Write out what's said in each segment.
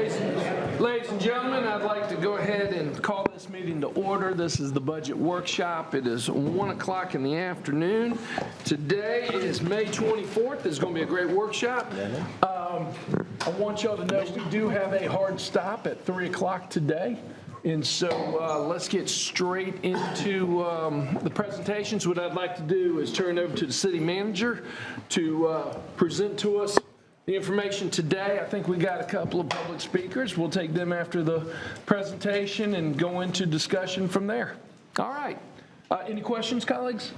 Ladies and gentlemen, I'd like to go ahead and call this meeting to order. This is the budget workshop. It is 1 o'clock in the afternoon. Today is May 24th. It's going to be a great workshop. I want y'all to know we do have a hard stop at 3 o'clock today. And so let's get straight into the presentations. What I'd like to do is turn it over to the city manager to present to us the information today. I think we got a couple of public speakers. We'll take them after the presentation and go into discussion from there. All right. Any questions, colleagues?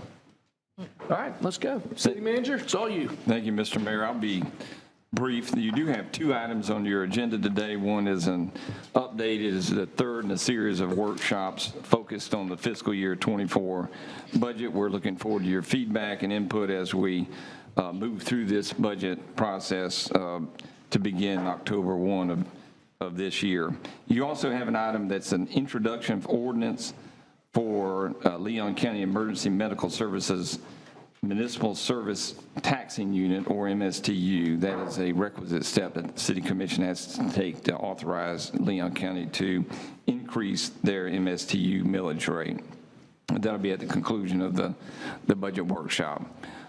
All right, let's go. City manager, it's all you. Thank you, Mr. Mayor. I'll be brief. You do have two items on your agenda today. One is an update. It is the third in a series of workshops focused on the fiscal year 24 budget. We're looking forward to your feedback and input as we move through this budget process to begin October 1 of this year. You also have an item that's an introduction of ordinance for Leon County Emergency Medical Services Municipal Service Taxing Unit, or MSTU. That is a requisite step that the City Commission has to take to authorize Leon County to increase their MSTU millage rate. That'll be at the conclusion of the budget workshop.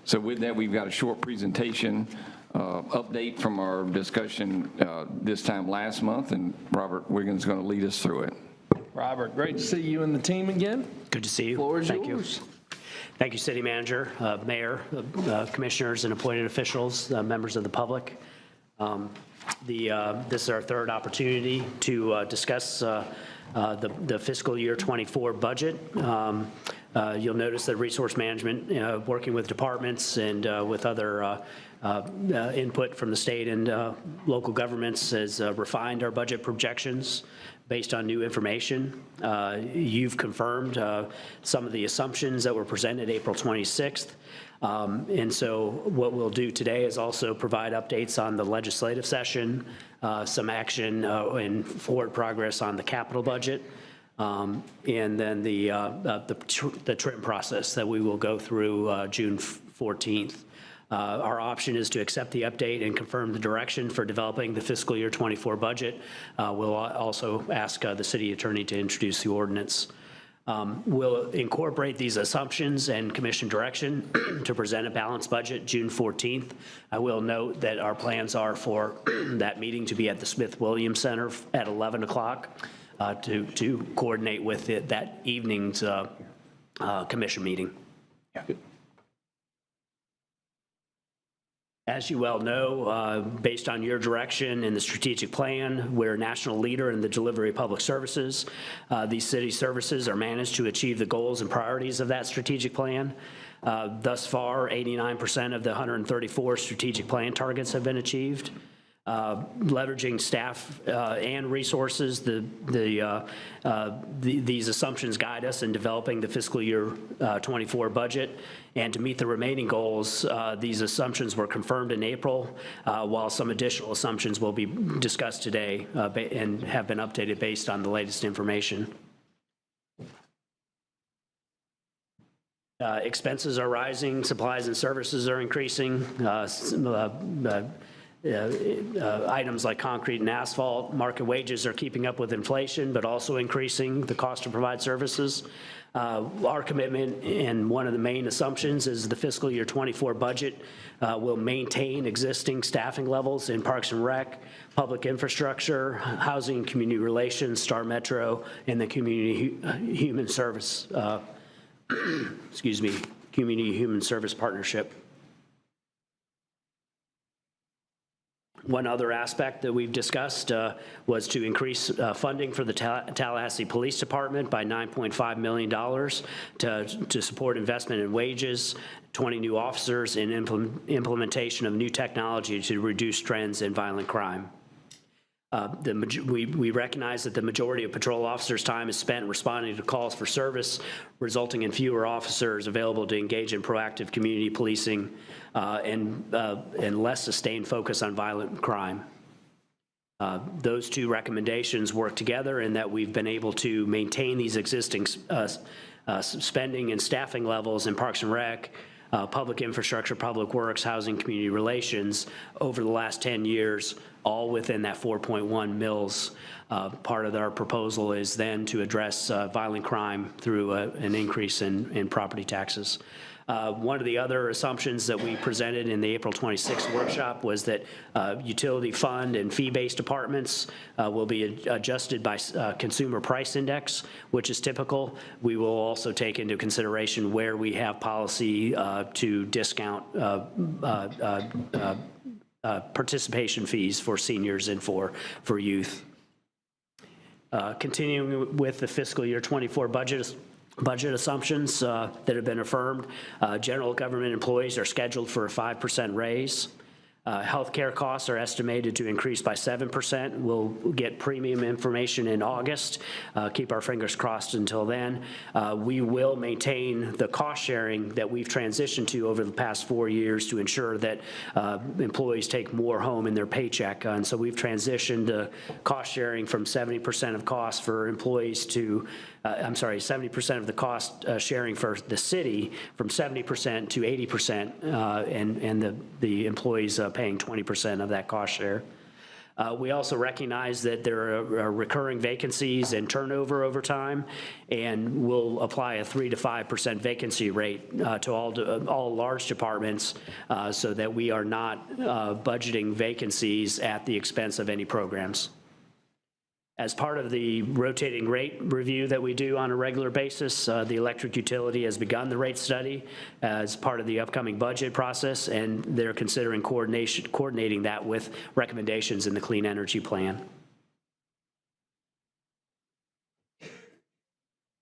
So with that, we've got a short presentation update from our discussion this time last month, and Robert Wiggins is going to lead us through it. Robert, great to see you and the team again. Good to see you. Floor is yours. Thank you, City Manager, Mayor, Commissioners, and appointed officials, members of the public. This is our third opportunity to discuss the fiscal year 24 budget. You'll notice that resource management, working with departments and with other input from the state and local governments, has refined our budget projections based on new information. You've confirmed some of the assumptions that were presented April 26th. And so what we'll do today is also provide updates on the legislative session, some action and forward progress on the capital budget, and then the trim process that we will go through June 14th. Our option is to accept the update and confirm the direction for developing the fiscal year 24 budget. We'll also ask the city attorney to introduce the ordinance. We'll incorporate these assumptions and commission direction to present a balanced budget June 14th. I will note that our plans are for that meeting to be at the Smith-Williams Center at 11 o'clock to coordinate with that evening's commission meeting. Yeah. As you well know, based on your direction in the strategic plan, we're a national leader in the delivery of public services. These city services are managed to achieve the goals and priorities of that strategic plan. Thus far, 89% of the 134 strategic plan targets have been achieved. Leveraging staff and resources, these assumptions guide us in developing the fiscal year 24 budget. And to meet the remaining goals, these assumptions were confirmed in April, while some additional assumptions will be discussed today and have been updated based on the latest information. Expenses are rising, supplies and services are increasing. Items like concrete and asphalt, market wages are keeping up with inflation, but also increasing the cost to provide services. Our commitment and one of the main assumptions is the fiscal year 24 budget will maintain existing staffing levels in Parks and Rec, public infrastructure, housing and community relations, Star Metro, and the community human service, community human service partnership. One other aspect that we've discussed was to increase funding for the Tallahassee Police Department by $9.5 million to support investment in wages, 20 new officers, and implementation of new technology to reduce trends in violent crime. We recognize that the majority of patrol officers' time is spent responding to calls for service, resulting in fewer officers available to engage in proactive community policing and less sustained focus on violent crime. Those two recommendations work together in that we've been able to maintain these existing spending and staffing levels in Parks and Rec, public infrastructure, public works, housing, community relations over the last 10 years, all within that 4.1 mils. Part of our proposal is then to address violent crime through an increase in property taxes. One of the other assumptions that we presented in the April 26th workshop was that utility fund and fee-based departments will be adjusted by consumer price index, which is typical. We will also take into consideration where we have policy to discount participation fees for seniors and for youth. Continuing with the fiscal year 24 budget assumptions that have been affirmed, general government employees are scheduled for a 5% raise. Healthcare costs are estimated to increase by 7%. We'll get premium information in August. Keep our fingers crossed until then. We will maintain the cost sharing that we've transitioned to over the past 4 years to ensure that employees take more home in their paycheck. And so we've transitioned cost sharing from 70% of costs for employees to 70% of the cost sharing for the city from 70% to 80%, and the employees paying 20% of that cost share. We also recognize that there are recurring vacancies and turnover over time, and we'll apply a 3 to 5% vacancy rate to all large departments so that we are not budgeting vacancies at the expense of any programs. As part of the rotating rate review that we do on a regular basis, the electric utility has begun the rate study as part of the upcoming budget process, and they're considering coordinating that with recommendations in the Clean Energy Plan.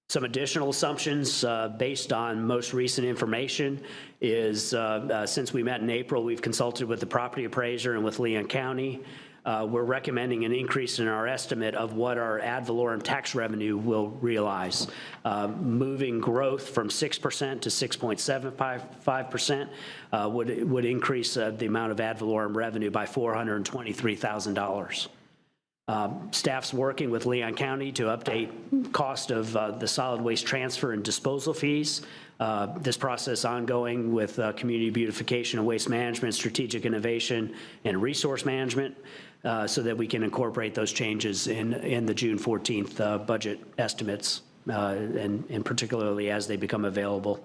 Some additional assumptions based on most recent information is since we met in April, we've consulted with the property appraiser and with Leon County. We're recommending an increase in our estimate of what our ad valorem tax revenue will realize, moving growth from 6% to 6.75% would increase the amount of ad valorem revenue by $423,000. Staff's working with Leon County to update cost of the solid waste transfer and disposal fees. This process ongoing with community beautification and waste management, strategic innovation, and resource management so that we can incorporate those changes in the June 14th budget estimates, and particularly as they become available.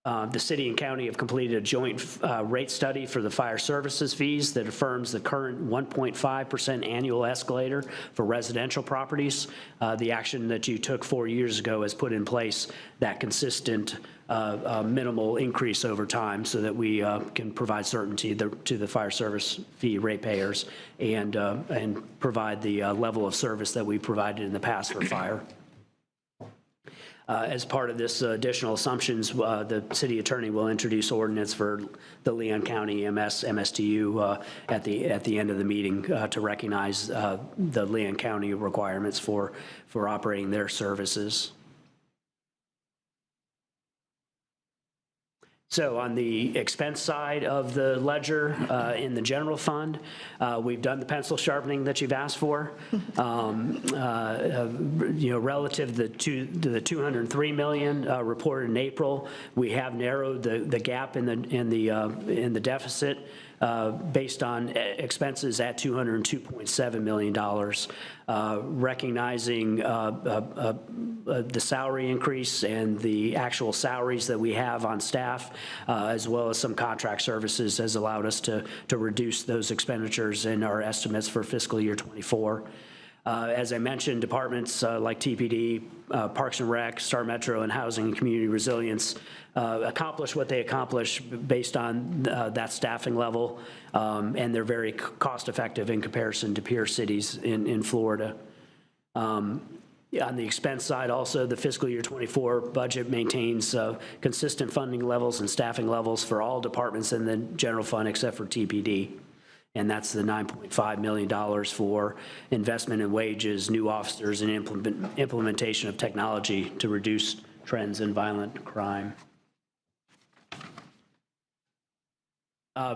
The city and county have completed a joint rate study for the fire services fees that affirms the current 1.5% annual escalator for residential properties. The action that you took 4 years ago has put in place that consistent minimal increase over time so that we can provide certainty to the fire service fee ratepayers and provide the level of service that we provided in the past for fire. As part of this additional assumptions, the city attorney will introduce ordinance for the Leon County MSTU at the end of the meeting to recognize the Leon County requirements for operating their services. So on the expense side of the ledger in the general fund, we've done the pencil sharpening that you've asked for. Relative to the $203 million reported in April, we have narrowed the gap in the deficit based on expenses at $202.7 million, recognizing the salary increase and the actual salaries that we have on staff, as well as some contract services, has allowed us to reduce those expenditures in our estimates for fiscal year 24. As I mentioned, departments like TPD, Parks and Rec, Star Metro, and Housing and Community Resilience accomplish what they accomplish based on that staffing level, and they're very cost effective in comparison to peer cities in Florida. On the expense side also, the fiscal year 24 budget maintains consistent funding levels and staffing levels for all departments in the general fund except for TPD. And that's the $9.5 million for investment in wages, new officers, and implementation of technology to reduce trends in violent crime.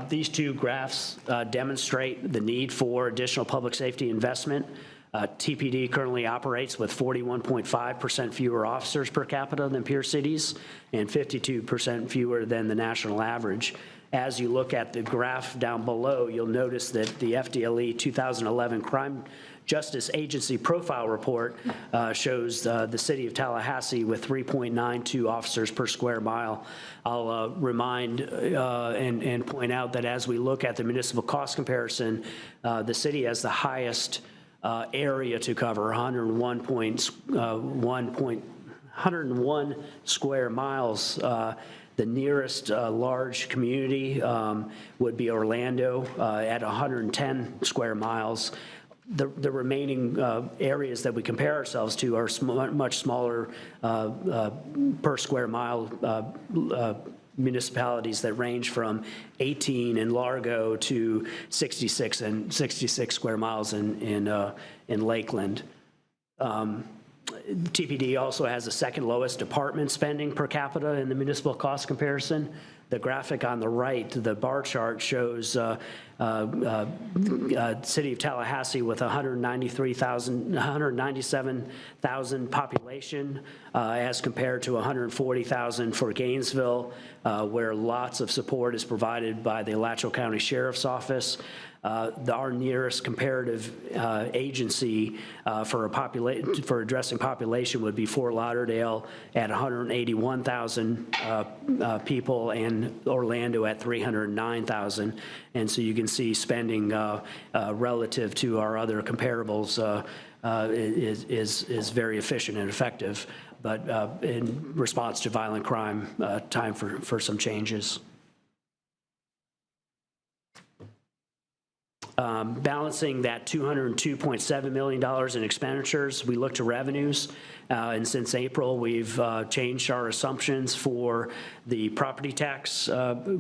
These two graphs demonstrate the need for additional public safety investment. TPD currently operates with 41.5% fewer officers per capita than peer cities and 52% fewer than the national average. As you look at the graph down below, you'll notice that the FDLE 2011 Crime Justice Agency Profile Report shows the City of Tallahassee with 3.92 officers per square mile. I'll remind and point out that as we look at the municipal cost comparison, the city has the highest area to cover, 101 square miles. The nearest large community would be Orlando at 110 square miles. The remaining areas that we compare ourselves to are much smaller per square mile municipalities that range from 18 in Largo to 66 square miles in Lakeland. TPD also has the second lowest apartment spending per capita in the municipal cost comparison. The graphic on the right, the bar chart, shows City of Tallahassee with 197,000 population as compared to 140,000 for Gainesville, where lots of support is provided by the Alachua County Sheriff's Office. Our nearest comparative agency for addressing population would be Fort Lauderdale at 181,000 people and Orlando at 309,000. And so you can see spending relative to our other comparables is very efficient and effective, but in response to violent crime, time for some changes. Balancing that $202.7 million in expenditures, we look to revenues. And since April, we've changed our assumptions for the property tax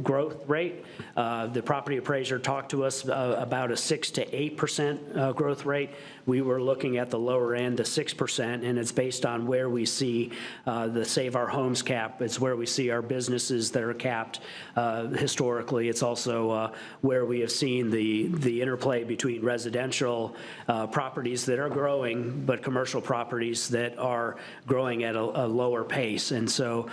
growth rate. The property appraiser talked to us about a 6 to 8% growth rate. We were looking at the lower end, the 6%, and it's based on where we see the Save Our Homes cap. It's where we see our businesses that are capped historically. It's also where we have seen the interplay between residential properties that are growing, but commercial properties that are growing at a lower pace. And so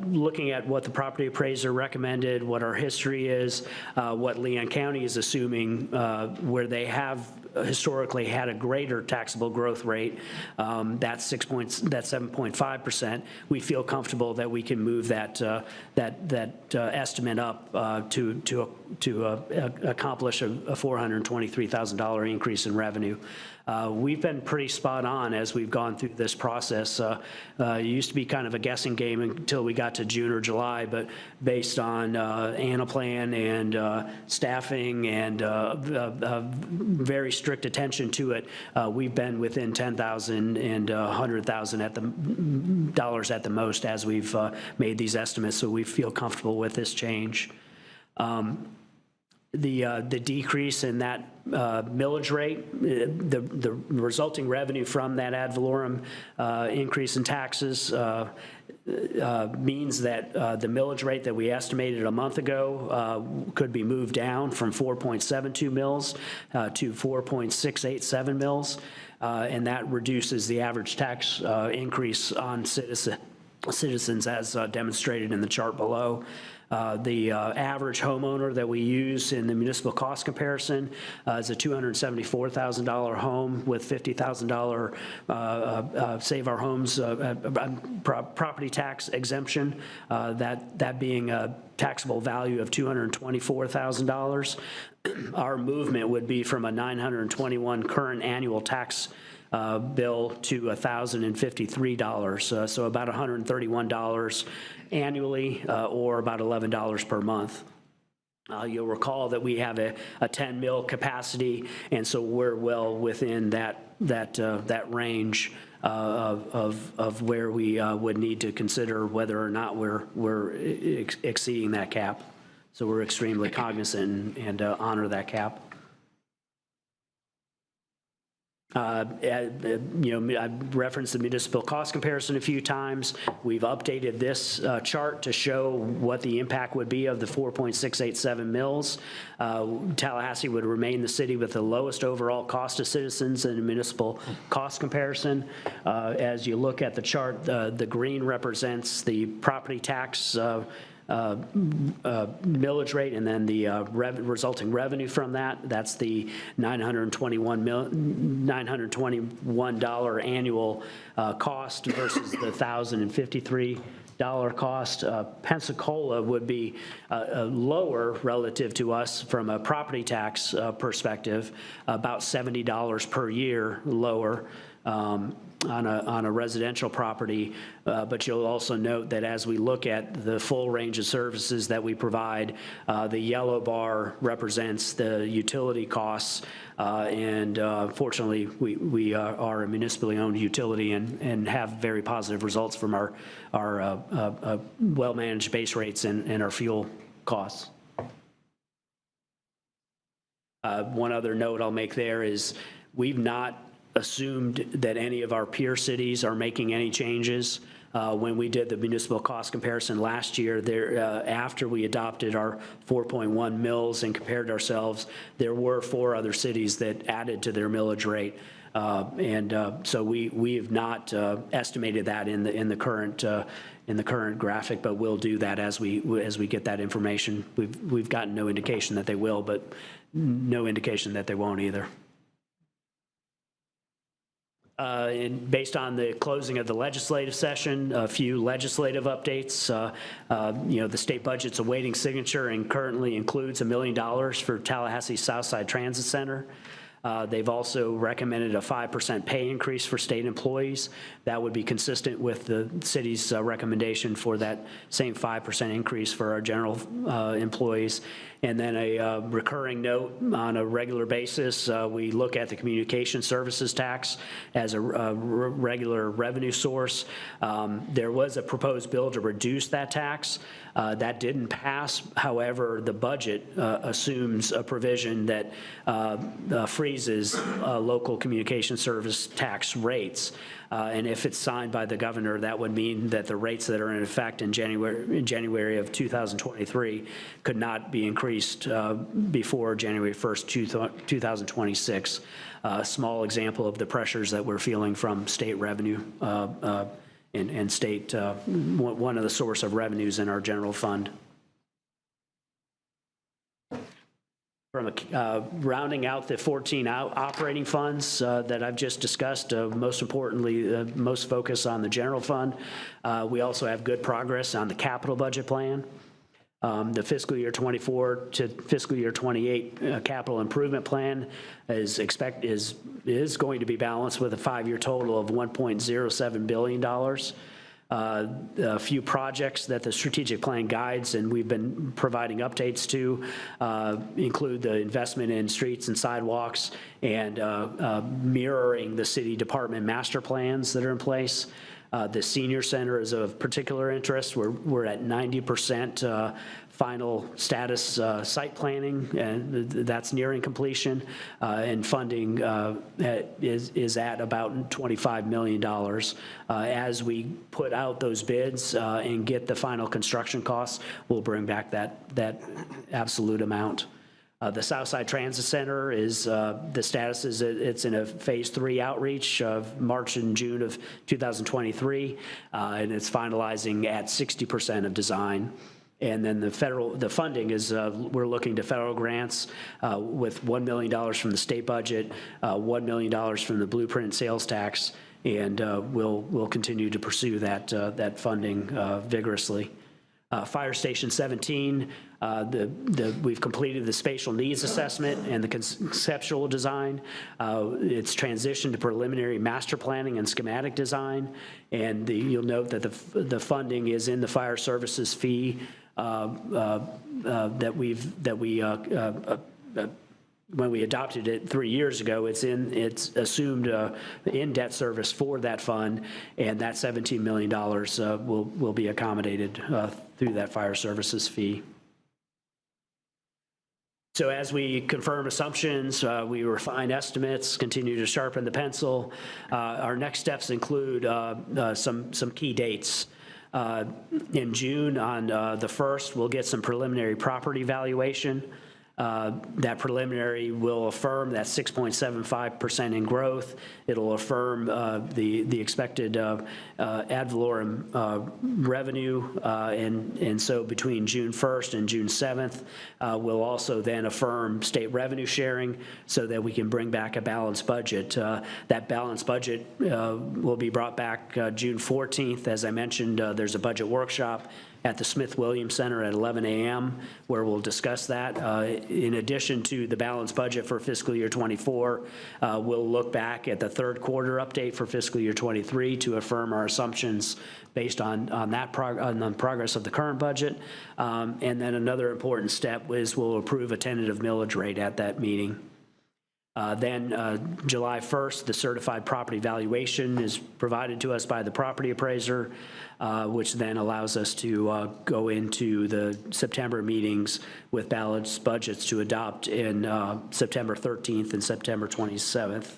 looking at what the property appraiser recommended, what our history is, what Leon County is assuming, where they have historically had a greater taxable growth rate, that's 7.5%. We feel comfortable that we can move that estimate up to accomplish a $423,000 increase in revenue. We've been pretty spot on as we've gone through this process. It used to be kind of a guessing game until we got to June or July, but based on Anaplan and staffing and very strict attention to it, we've been within $10,000 and $100,000 dollars at the most as we've made these estimates, so we feel comfortable with this change. The decrease in that millage rate, the resulting revenue from that ad valorem increase in taxes means that the millage rate that we estimated a month ago could be moved down from 4.72 mils to 4.687 mils, and that reduces the average tax increase on citizens as demonstrated in the chart below. The average homeowner that we use in the municipal cost comparison is a $274,000 home with $50,000 Save Our Homes property tax exemption, that being a taxable value of $224,000. Our movement would be from a $921 current annual tax bill to $1,053, so about $131 annually, or about $11 per month. You'll recall that we have a 10 mil capacity, and so we're well within that range of where we would need to consider whether or not we're exceeding that cap. So we're extremely cognizant and honor that cap. I've referenced the municipal cost comparison a few times. We've updated this chart to show what the impact would be of the 4.687 mills. Tallahassee would remain the city with the lowest overall cost to citizens in a municipal cost comparison. As you look at the chart, the green represents the property tax millage rate, and then the resulting revenue from that. That's the $921 annual cost versus the $1,053 cost. Pensacola would be lower relative to us from a property tax perspective, about $70 per year lower on a residential property, but you'll also note that as we look at the full range of services that we provide, the yellow bar represents the utility costs, and fortunately, we are a municipally owned utility and have very positive results from our well-managed base rates and our fuel costs. One other note I'll make there is we've not assumed that any of our peer cities are making any changes. When we did the municipal cost comparison last year, after we adopted our 4.1 mills and compared ourselves, there were 4 other cities that added to their millage rate. So we have not estimated that in the current graphic, but we'll do that as we get that information. We've gotten no indication that they will, but no indication that they won't either. And based on the closing of the legislative session, a few legislative updates. The state budget's awaiting signature and currently includes $1 million for Tallahassee Southside Transit Center. They've also recommended a 5% pay increase for state employees. That would be consistent with the city's recommendation for that same 5% increase for our general employees. And then a recurring note on a regular basis, we look at the communication services tax as a regular revenue source. There was a proposed bill to reduce that tax. That didn't pass. However, the budget assumes a provision that freezes local communication service tax rates. And if it's signed by the governor, that would mean that the rates that are in effect in January of 2023 could not be increased before January 1st, 2026. A small example of the pressures that we're feeling from state revenue and state, one of the source of revenues in our general fund. From rounding out the 14 operating funds that I've just discussed, most importantly, most focus on the general fund. We also have good progress on the capital budget plan. The fiscal year 24 to fiscal year 28 capital improvement plan is going to be balanced with a 5-year total of $1.07 billion. A few projects that the strategic plan guides and we've been providing updates to include the investment in streets and sidewalks and mirroring the city department master plans that are in place. The senior center is of particular interest. We're at 90% final status site planning, and that's nearing completion, and funding is at about $25 million. As we put out those bids and get the final construction costs, we'll bring back that absolute amount. The Southside Transit Center is, the status is it's in a phase 3 outreach of March and June of 2023, and it's finalizing at 60% of design. And then the funding is, we're looking to federal grants with $1 million from the state budget, $1 million from the blueprint sales tax, and we'll continue to pursue that funding vigorously. Fire Station 17, we've completed the spatial needs assessment and the conceptual design. It's transitioned to preliminary master planning and schematic design, and you'll note that the funding is in the fire services fee when we adopted it 3 years ago. It's assumed in debt service for that fund, and that $17 million will be accommodated through that fire services fee. So as we confirm assumptions, we refine estimates, continue to sharpen the pencil. Our next steps include some key dates. In June, on the 1st, we'll get some preliminary property valuation. That preliminary will affirm that 6.75% in growth. It'll affirm the expected ad valorem revenue, and so between June 1st and June 7th, we'll also then affirm state revenue sharing so that we can bring back a balanced budget. That balanced budget will be brought back June 14th. As I mentioned, there's a budget workshop at the Smith-Williams Center at 11 a.m., where we'll discuss that. In addition to the balanced budget for fiscal year 24, we'll look back at the third quarter update for fiscal year 23 to affirm our assumptions based on the progress of the current budget. And then another important step is we'll approve a tentative millage rate at that meeting. Then July 1st, the certified property valuation is provided to us by the property appraiser, which then allows us to go into the September meetings with balanced budgets to adopt in September 13th and September 27th.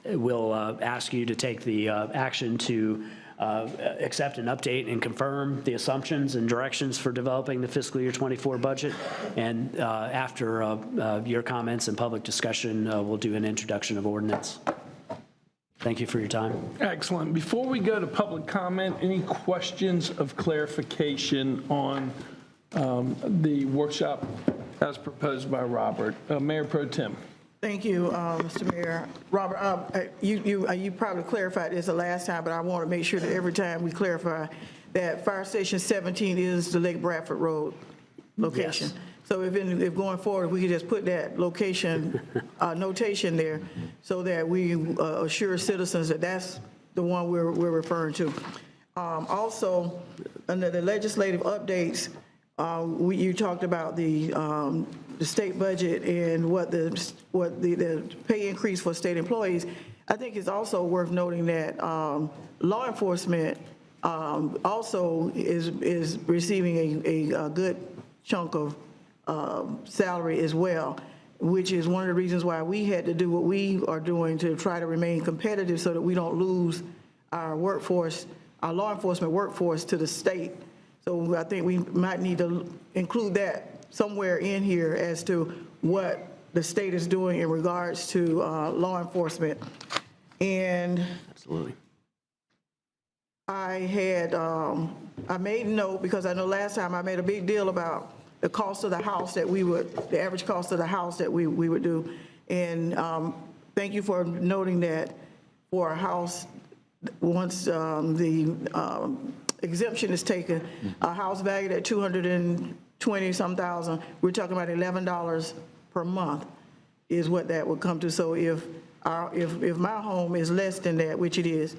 We'll ask you to take the action to accept an update and confirm the assumptions and directions for developing the fiscal year 24 budget. And after your comments and public discussion, we'll do an introduction of ordinance. Thank you for your time. Excellent. Before we go to public comment, any questions of clarification on the workshop as proposed by Robert? Mayor Pro Tem. Thank you, Mr. Mayor. Robert, you probably clarified this the last time, but I want to make sure that every time we clarify that Fire Station 17 is the Lake Bradford Road location. Yes. So if going forward, we could just put that location notation there so that we assure citizens that that's the one we're referring to. Also, under the legislative updates, you talked about the state budget and what the pay increase for state employees. I think it's also worth noting that law enforcement also is receiving a good chunk of salary as well, which is one of the reasons why we had to do what we are doing to try to remain competitive so that we don't lose our workforce, our law enforcement workforce to the state. So I think we might need to include that somewhere in here as to what the state is doing in regards to law enforcement. And Absolutely. I had, I made note, because I know last time I made a big deal about the cost of the house that the average cost of the house that we would do. And thank you for noting that for a house, once the exemption is taken, a house valued at $220-some thousand, we're talking about $11 per month is what that would come to. So if my home is less than that, which it is,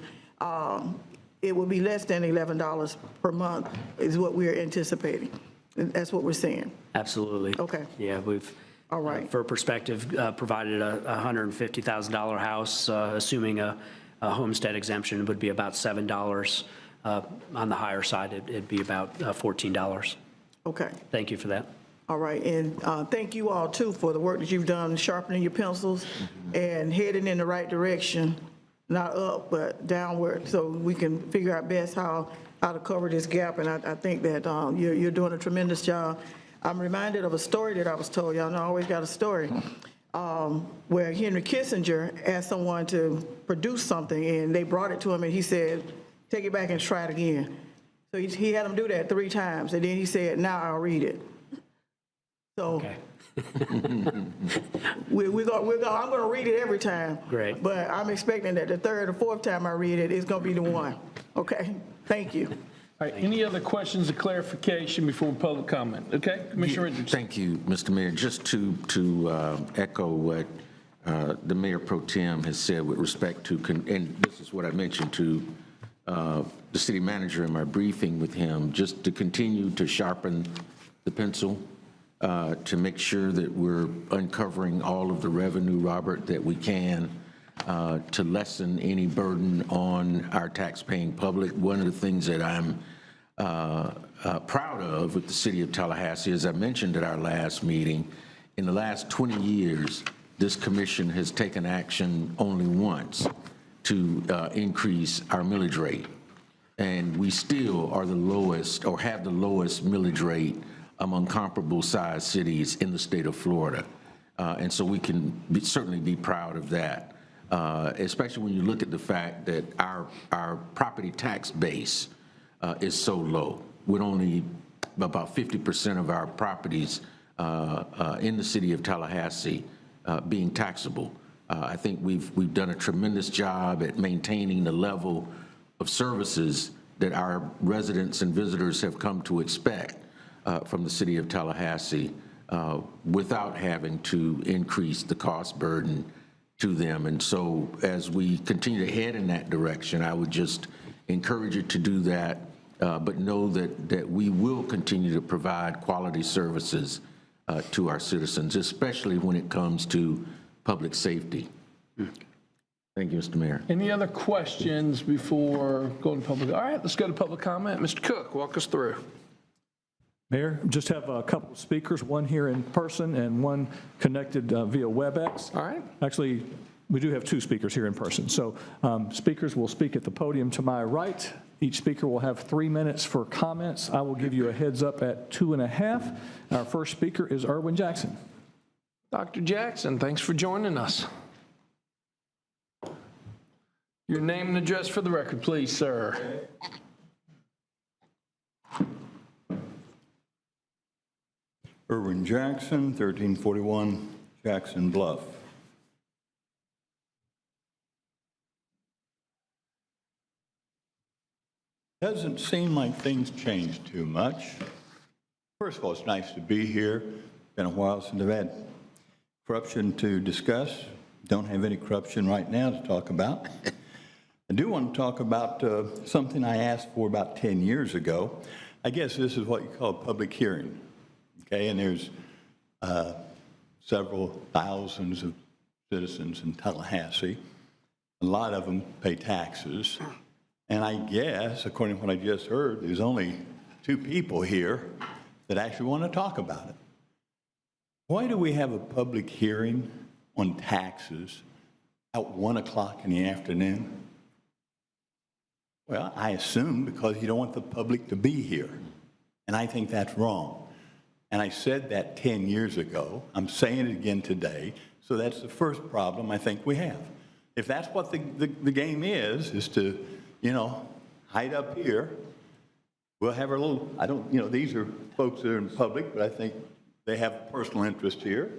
it will be less than $11 per month is what we're anticipating. That's what we're saying. Absolutely. Okay. Yeah, we've, All right. for perspective, provided a $150,000 house, assuming a homestead exemption would be about $7. On the higher side, it'd be about $14. Okay. Thank you for that. All right. And thank you all, too, for the work that you've done sharpening your pencils and heading in the right direction, not up, but downward, so we can figure out best how to cover this gap. And I think that you're doing a tremendous job. I'm reminded of a story that I was told. Y'all know I always got a story where Henry Kissinger asked someone to produce something, and they brought it to him, and he said, take it back and try it again. So he had him do that 3 times, and then he said, now I'll read it. So Okay. I'm going to read it every time. Great. But I'm expecting that the 3rd or 4th time I read it, it's going to be the one. Okay? Thank you. All right, any other questions or clarification before public comment? Okay, Commissioner Richardson. Thank you, Mr. Mayor. Just to echo what the Mayor Pro Tem has said with respect to, and this is what I mentioned to the city manager in my briefing with him, just to continue to sharpen the pencil, to make sure that we're uncovering all of the revenue, Robert, that we can, to lessen any burden on our tax-paying public. One of the things that I'm proud of with the City of Tallahassee. As I mentioned at our last meeting, in the last 20 years, this commission has taken action only once to increase our millage rate. And we still are the lowest, or have the lowest millage rate among comparable sized cities in the state of Florida. And so we can certainly be proud of that, especially when you look at the fact that our property tax base is so low, with only about 50% of our properties in the city of Tallahassee being taxable. I think we've done a tremendous job at maintaining the level of services that our residents and visitors have come to expect from the city of Tallahassee without having to increase the cost burden to them. And so as we continue to head in that direction, I would just encourage you to do that, but know that we will continue to provide quality services to our citizens, especially when it comes to public safety. Thank you, Mr. Mayor. Any other questions before going to public? All right, let's go to public comment. Mr. Cook, walk us through. Mayor, just have a couple of speakers, one here in person and one connected via WebEx. All right. Actually, we do have two speakers here in person. So speakers will speak at the podium to my right. Each speaker will have 3 minutes for comments. I will give you a heads up at 2.5. Our first speaker is Erwin Jackson. Dr. Jackson, thanks for joining us. Your name and address for the record, please, sir. Erwin Jackson, 1341 Jackson Bluff. Doesn't seem like things changed too much. First of all, it's nice to be here. Been a while since I've had corruption to discuss. Don't have any corruption right now to talk about. I do want to talk about something I asked for about 10 years ago. I guess this is what you call a public hearing. Okay, and there's several thousands of citizens in Tallahassee. A lot of them pay taxes. And I guess, according to what I just heard, there's only 2 people here that actually want to talk about it. Why do we have a public hearing on taxes at 1 o'clock in the afternoon? Well, I assume because you don't want the public to be here. And I think that's wrong. And I said that 10 years ago. I'm saying it again today. So that's the first problem I think we have. If that's what the game is to, hide up here, we'll have our little, these are folks that are in public, but I think they have personal interest here.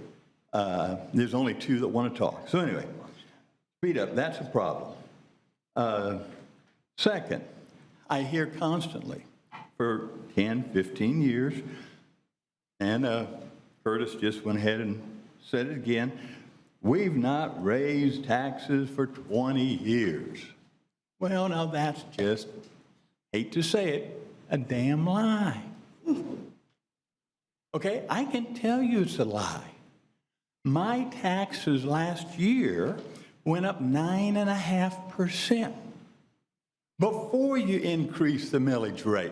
There's only 2 that want to talk. So anyway, speed up, that's a problem. Second, I hear constantly for 10, 15 years, and Curtis just went ahead and said it again, we've not raised taxes for 20 years. Well, now that's just, hate to say it, a damn lie. Okay, I can tell you it's a lie. My taxes last year went up 9.5% before you increased the millage rate.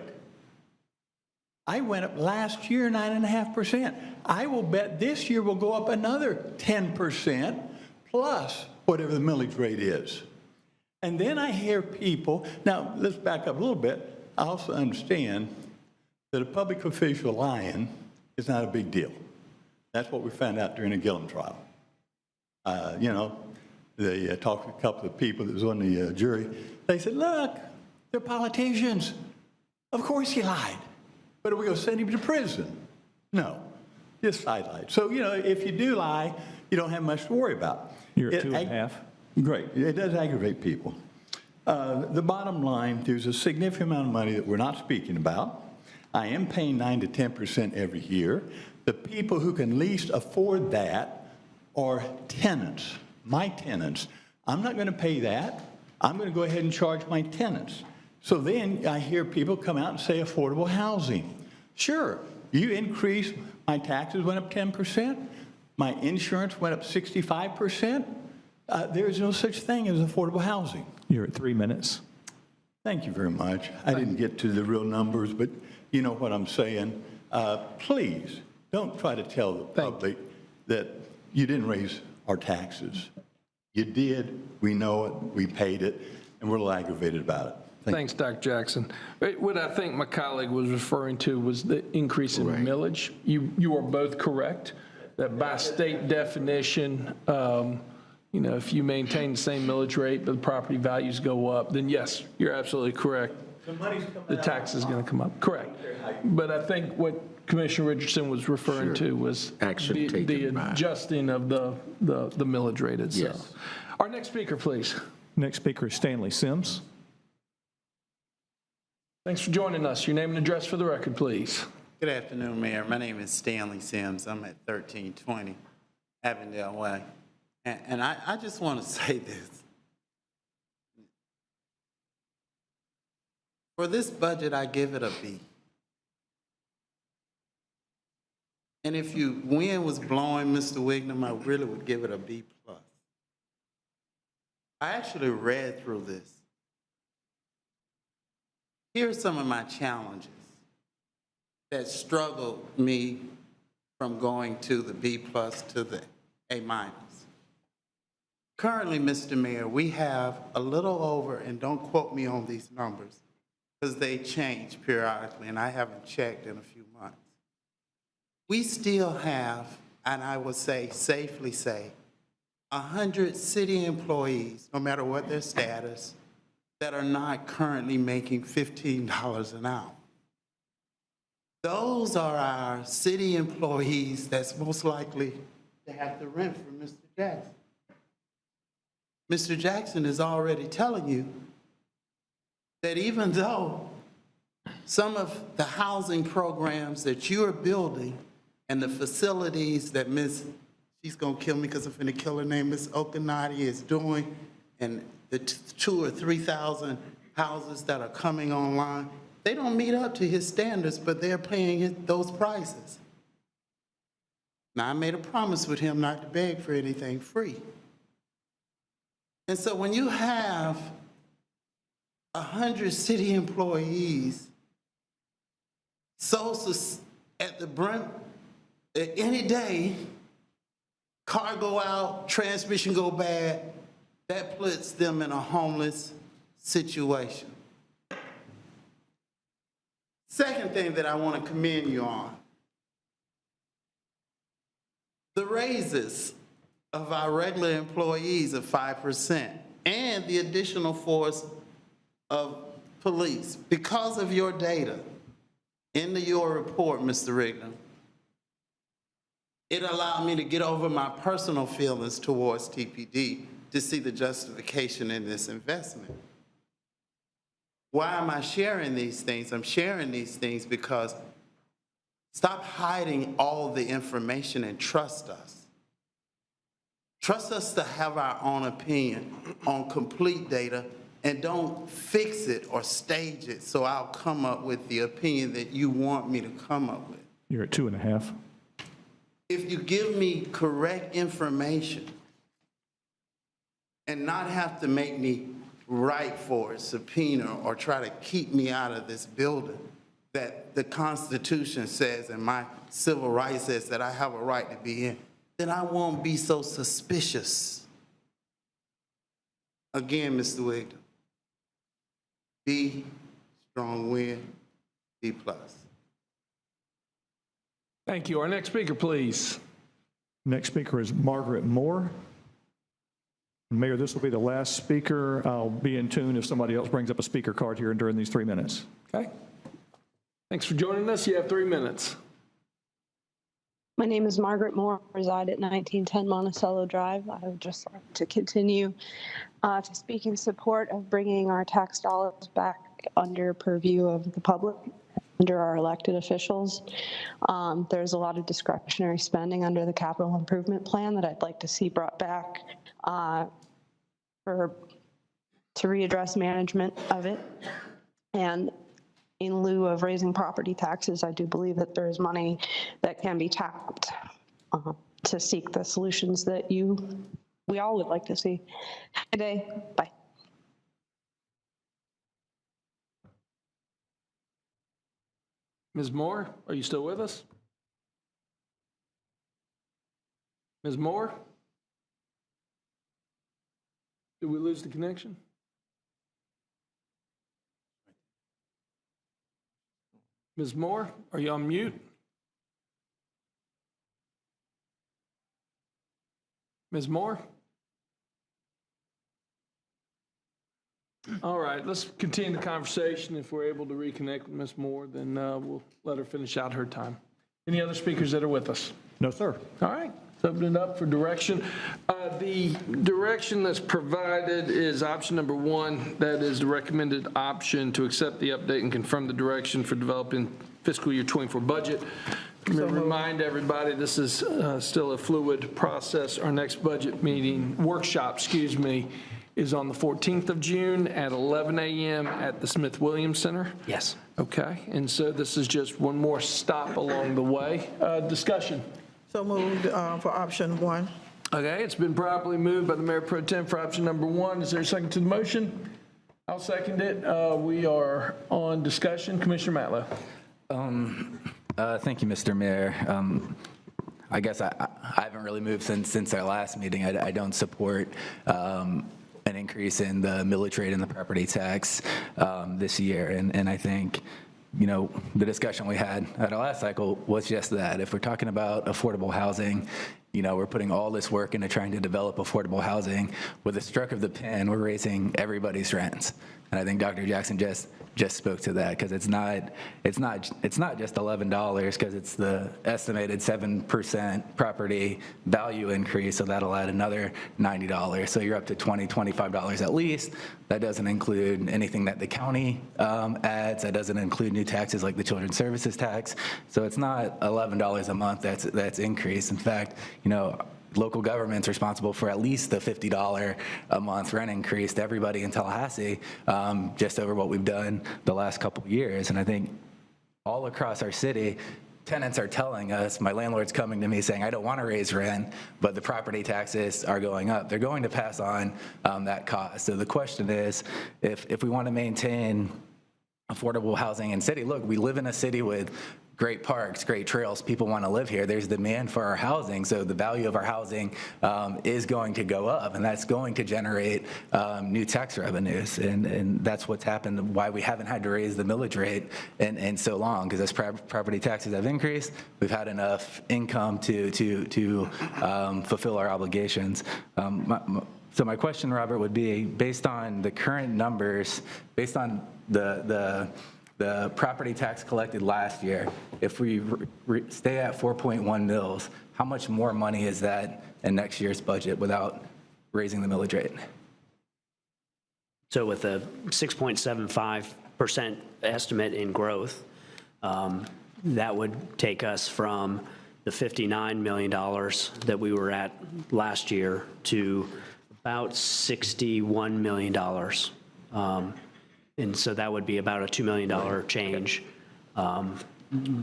I went up last year 9.5%. I will bet this year will go up another 10% plus whatever the millage rate is. And then I hear people, now let's back up a little bit. I also understand that a public official lying is not a big deal. That's what we found out during the Gillum trial. They talked to a couple of people that was on the jury. They said, look, they're politicians. Of course he lied. But are we going to send him to prison? No, just sidelight. So, if you do lie, you don't have much to worry about. You're at 2.5. Great. It does aggravate people. The bottom line, there's a significant amount of money that we're not speaking about. I am paying 9 to 10% every year. The people who can least afford that are tenants, my tenants. I'm not going to pay that. I'm going to go ahead and charge my tenants. So then I hear people come out and say affordable housing. Sure, you increase, my taxes went up 10%, my insurance went up 65%. There is no such thing as affordable housing. You're at 3 minutes. Thank you very much. I didn't get to the real numbers, but you know what I'm saying. Please, don't try to tell the public that you didn't raise our taxes. You did, we know it, we paid it, and we're a little aggravated about it. Thanks, Dr. Jackson. What I think my colleague was referring to was the increase in millage. You are both correct, that by state definition, if you maintain the same millage rate, but the property values go up, then yes, you're absolutely correct. The tax is going to come up. Correct. But I think what Commissioner Richardson was referring to was the adjusting of the millage rate itself. Yes. Our next speaker, please. Next speaker is Stanley Sims. Thanks for joining us. Your name and address for the record, please. Good afternoon, Mayor. My name is Stanley Sims. I'm at 1320 Avondale Way. And I just want to say this. For this budget, I give it a B. And if wind was blowing, Mr. Wignum, I really would give it a B+. I actually read through this. Here are some of my challenges that struggled me from going to the B+ to the A-. Currently, Mr. Mayor, we have a little over, and don't quote me on these numbers, because they change periodically, and I haven't checked in a few months. We still have, and I would say, safely say, 100 city employees, no matter what their status, that are not currently making $15 an hour. Those are our city employees that's most likely to have to rent for Mr. Jackson. Mr. Jackson is already telling you that even though some of the housing programs that you are building and the facilities that she's gonna kill me because I'm finna kill her name, Ms. Okanati is doing, and the 2,000 or 3,000 houses that are coming online, they don't meet up to his standards, but they're paying those prices. Now, I made a promise with him not to beg for anything free. And so when you have 100 city employees at the Brent, any day, car go out, transmission go bad, that puts them in a homeless situation. Second thing that I want to commend you on, the raises of our regular employees of 5% and the additional force of police. Because of your data in your report, Mr. Rignam, it allowed me to get over my personal feelings towards TPD to see the justification in this investment. Why am I sharing these things? I'm sharing these things because stop hiding all the information and trust us. Trust us to have our own opinion on complete data and don't fix it or stage it so I'll come up with the opinion that you want me to come up with. You're at 2.5. If you give me correct information and not have to make me write for a subpoena or try to keep me out of this building that the Constitution says and my civil rights says that I have a right to be in, then I won't be so suspicious. Again, Mr. Wigton, B, strong win, B+. Thank you. Our next speaker, please. Next speaker is Margaret Moore. Mayor, this will be the last speaker. I'll be in tune if somebody else brings up a speaker card here during these 3 minutes. Okay. Thanks for joining us. You have 3 minutes. My name is Margaret Moore. I reside at 1910 Monticello Drive. I would just like to continue to speak in support of bringing our tax dollars back under purview of the public, under our elected officials. There's a lot of discretionary spending under the capital improvement plan that I'd like to see brought back to readdress management of it. And in lieu of raising property taxes, I do believe that there is money that can be tapped to seek the solutions that we all would like to see. Good day. Bye. Ms. Moore, are you still with us? Ms. Moore? Did we lose the connection? Ms. Moore, are you on mute? Ms. Moore? All right, let's continue the conversation. If we're able to reconnect with Ms. Moore, then we'll let her finish out her time. Any other speakers that are with us? No, sir. All right, let's open it up for direction. The direction that's provided is option number 1. That is the recommended option to accept the update and confirm the direction for developing fiscal year 24 budget. Remind everybody, this is still a fluid process. Our next budget meeting, workshop, is on the 14th of June at 11 a.m. at the Smith-Williams Center. Yes. Okay, and so this is just one more stop along the way. Discussion. So moved for option 1. Okay, it's been properly moved by the Mayor Pro Tem for option number 1. Is there a second to the motion? I'll second it. We are on discussion. Commissioner Matlow. Thank you, Mr. Mayor. I guess I haven't really moved since our last meeting. I don't support an increase in the millage rate and the property tax this year. And I think, you know, the discussion we had at our last cycle was just that. If we're talking about affordable housing, you know, we're putting all this work into trying to develop affordable housing. With a stroke of the pen, we're raising everybody's rents. And I think Dr. Jackson just spoke to that, because it's not just $11, because it's the estimated 7% property value increase, so that'll add another $90. So you're up to $20, $25 at least. That doesn't include anything that the county adds. That doesn't include new taxes like the children's services tax. So it's not $11 a month that's increased. In fact, you know, local government's responsible for at least the $50 a month rent increase to everybody in Tallahassee, just over what we've done the last couple of years. And I think all across our city, tenants are telling us, my landlord's coming to me saying, I don't want to raise rent, but the property taxes are going up. They're going to pass on that cost. So the question is, if we want to maintain affordable housing in city, look, we live in a city with great parks, great trails, people want to live here. There's demand for our housing, so the value of our housing is going to go up, and that's going to generate new tax revenues, and that's what's happened, why we haven't had to raise the millage rate in so long, because as property taxes have increased, we've had enough income to fulfill our obligations. So my question, Robert, would be, based on the current numbers, based on the property tax collected last year, if we stay at 4.1 mils, how much more money is that in next year's budget without raising the millage rate? So with a 6.75% estimate in growth, that would take us from the $59 million that we were at last year to about $61 million. And so that would be about a $2 million change.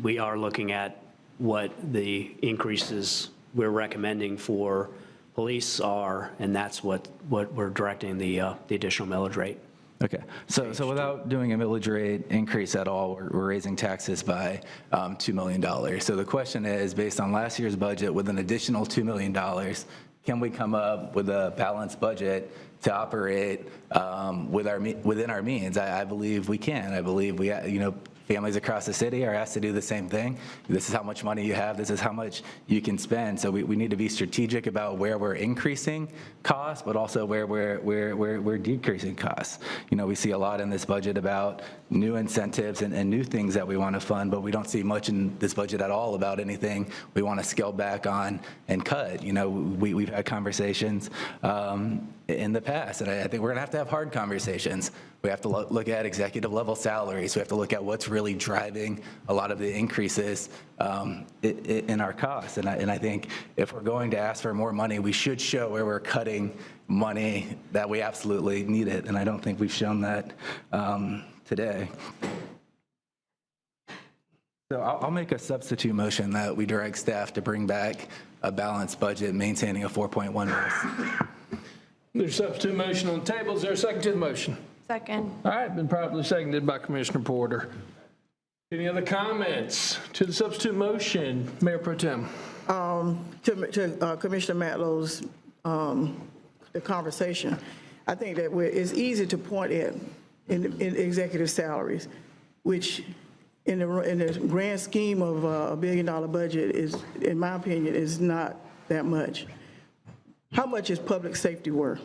We are looking at what the increases we're recommending for police are, and that's what we're directing the additional millage rate. Okay, so without doing a millage rate increase at all, we're raising taxes by $2 million. So the question is, based on last year's budget, with an additional $2 million, can we come up with a balanced budget to operate within our means? I believe we can. I believe we, you know, families across the city are asked to do the same thing. This is how much money you have. This is how much you can spend. So we need to be strategic about where we're increasing costs, but also where we're decreasing costs. You know, we see a lot in this budget about new incentives and new things that we want to fund, but we don't see much in this budget at all about anything we want to scale back on and cut. You know, we've had conversations in the past, and I think we're going to have hard conversations. We have to look at executive level salaries. We have to look at what's really driving a lot of the increases in our costs. And I think if we're going to ask for more money, we should show where we're cutting money that we absolutely need it. And I don't think we've shown that today. So I'll make a substitute motion that we direct staff to bring back a balanced budget maintaining a 4.1 mils. There's a substitute motion on the table. Is there a second to the motion? Second. All right, been properly seconded by Commissioner Porter. Any other comments to the substitute motion, Mayor Pro Tem? To Commissioner Matlow's, the conversation, I think that it's easy to point at in executive salaries, which in the grand scheme of a $1 billion budget is, in my opinion, is not that much. How much is public safety worth?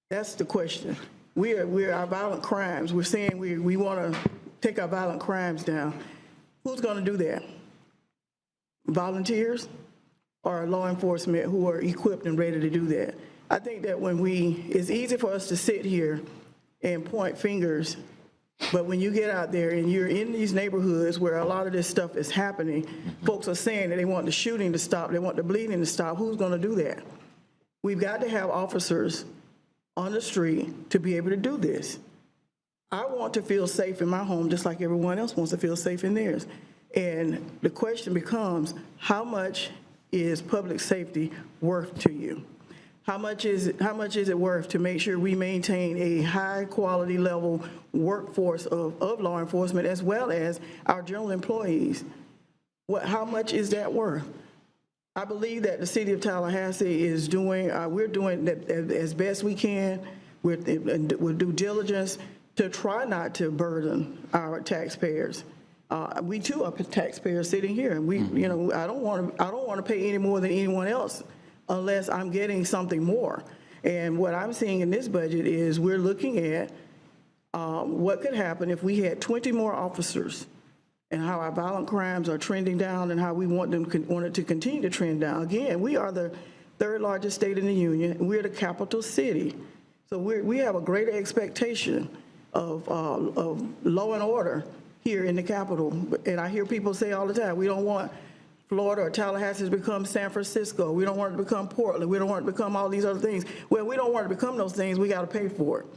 That's the question. We're our violent crimes. We're saying we want to take our violent crimes down. Who's going to do that? Volunteers or law enforcement who are equipped and ready to do that? I think that it's easy for us to sit here and point fingers, but when you get out there and you're in these neighborhoods where a lot of this stuff is happening, folks are saying that they want the shooting to stop, they want the bleeding to stop. Who's going to do that? We've got to have officers on the street to be able to do this. I want to feel safe in my home just like everyone else wants to feel safe in theirs. And the question becomes, how much is public safety worth to you? How much is it worth to make sure we maintain a high quality level workforce of law enforcement as well as our general employees? How much is that worth? I believe that the City of Tallahassee is we're doing that as best we can with due diligence to try not to burden our taxpayers. We too are taxpayers sitting here, and I don't want to pay any more than anyone else unless I'm getting something more. And what I'm seeing in this budget is we're looking at what could happen if we had 20 more officers, and how our violent crimes are trending down and how we want it to continue to trend down. Again, we are the third largest state in the union, and we're the capital city. So we have a greater expectation of law and order here in the capital. And I hear people say all the time, we don't want Florida or Tallahassee to become San Francisco. We don't want it to become Portland. We don't want it to become all these other things. Well, we don't want it to become those things. We got to pay for it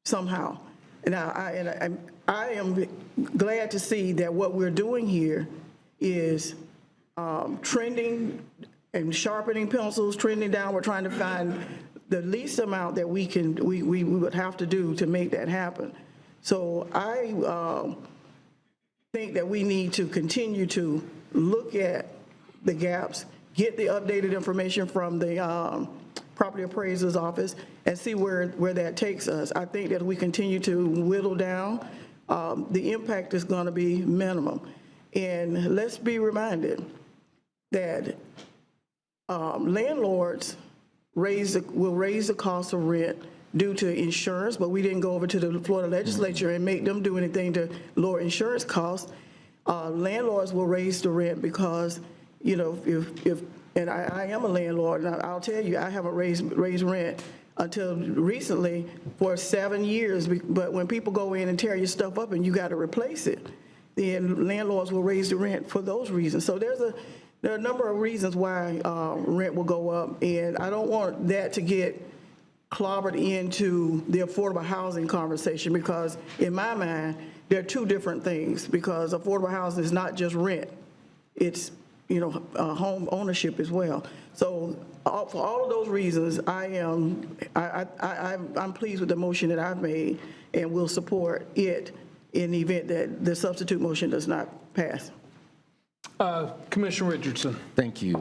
somehow. And I am glad to see that what we're doing here is trending and sharpening pencils, trending down. We're trying to find the least amount that we would have to do to make that happen. So I think that we need to continue to look at the gaps, get the updated information from the property appraiser's office, and see where that takes us. I think that we continue to whittle down, the impact is going to be minimum. And let's be reminded that landlords will raise the cost of rent due to insurance, but we didn't go over to the Florida legislature and make them do anything to lower insurance costs. Landlords will raise the rent because, and I am a landlord, and I'll tell you, I haven't raised rent until recently for 7 years. But when people go in and tear your stuff up and you got to replace it, then landlords will raise the rent for those reasons. So there are a number of reasons why rent will go up, and I don't want that to get clobbered into the affordable housing conversation, because in my mind, they're two different things, because affordable housing is not just rent. It's, home ownership as well. So for all of those reasons, I'm pleased with the motion that I've made, and will support it in the event that the substitute motion does not pass. Commissioner Richardson. Thank you,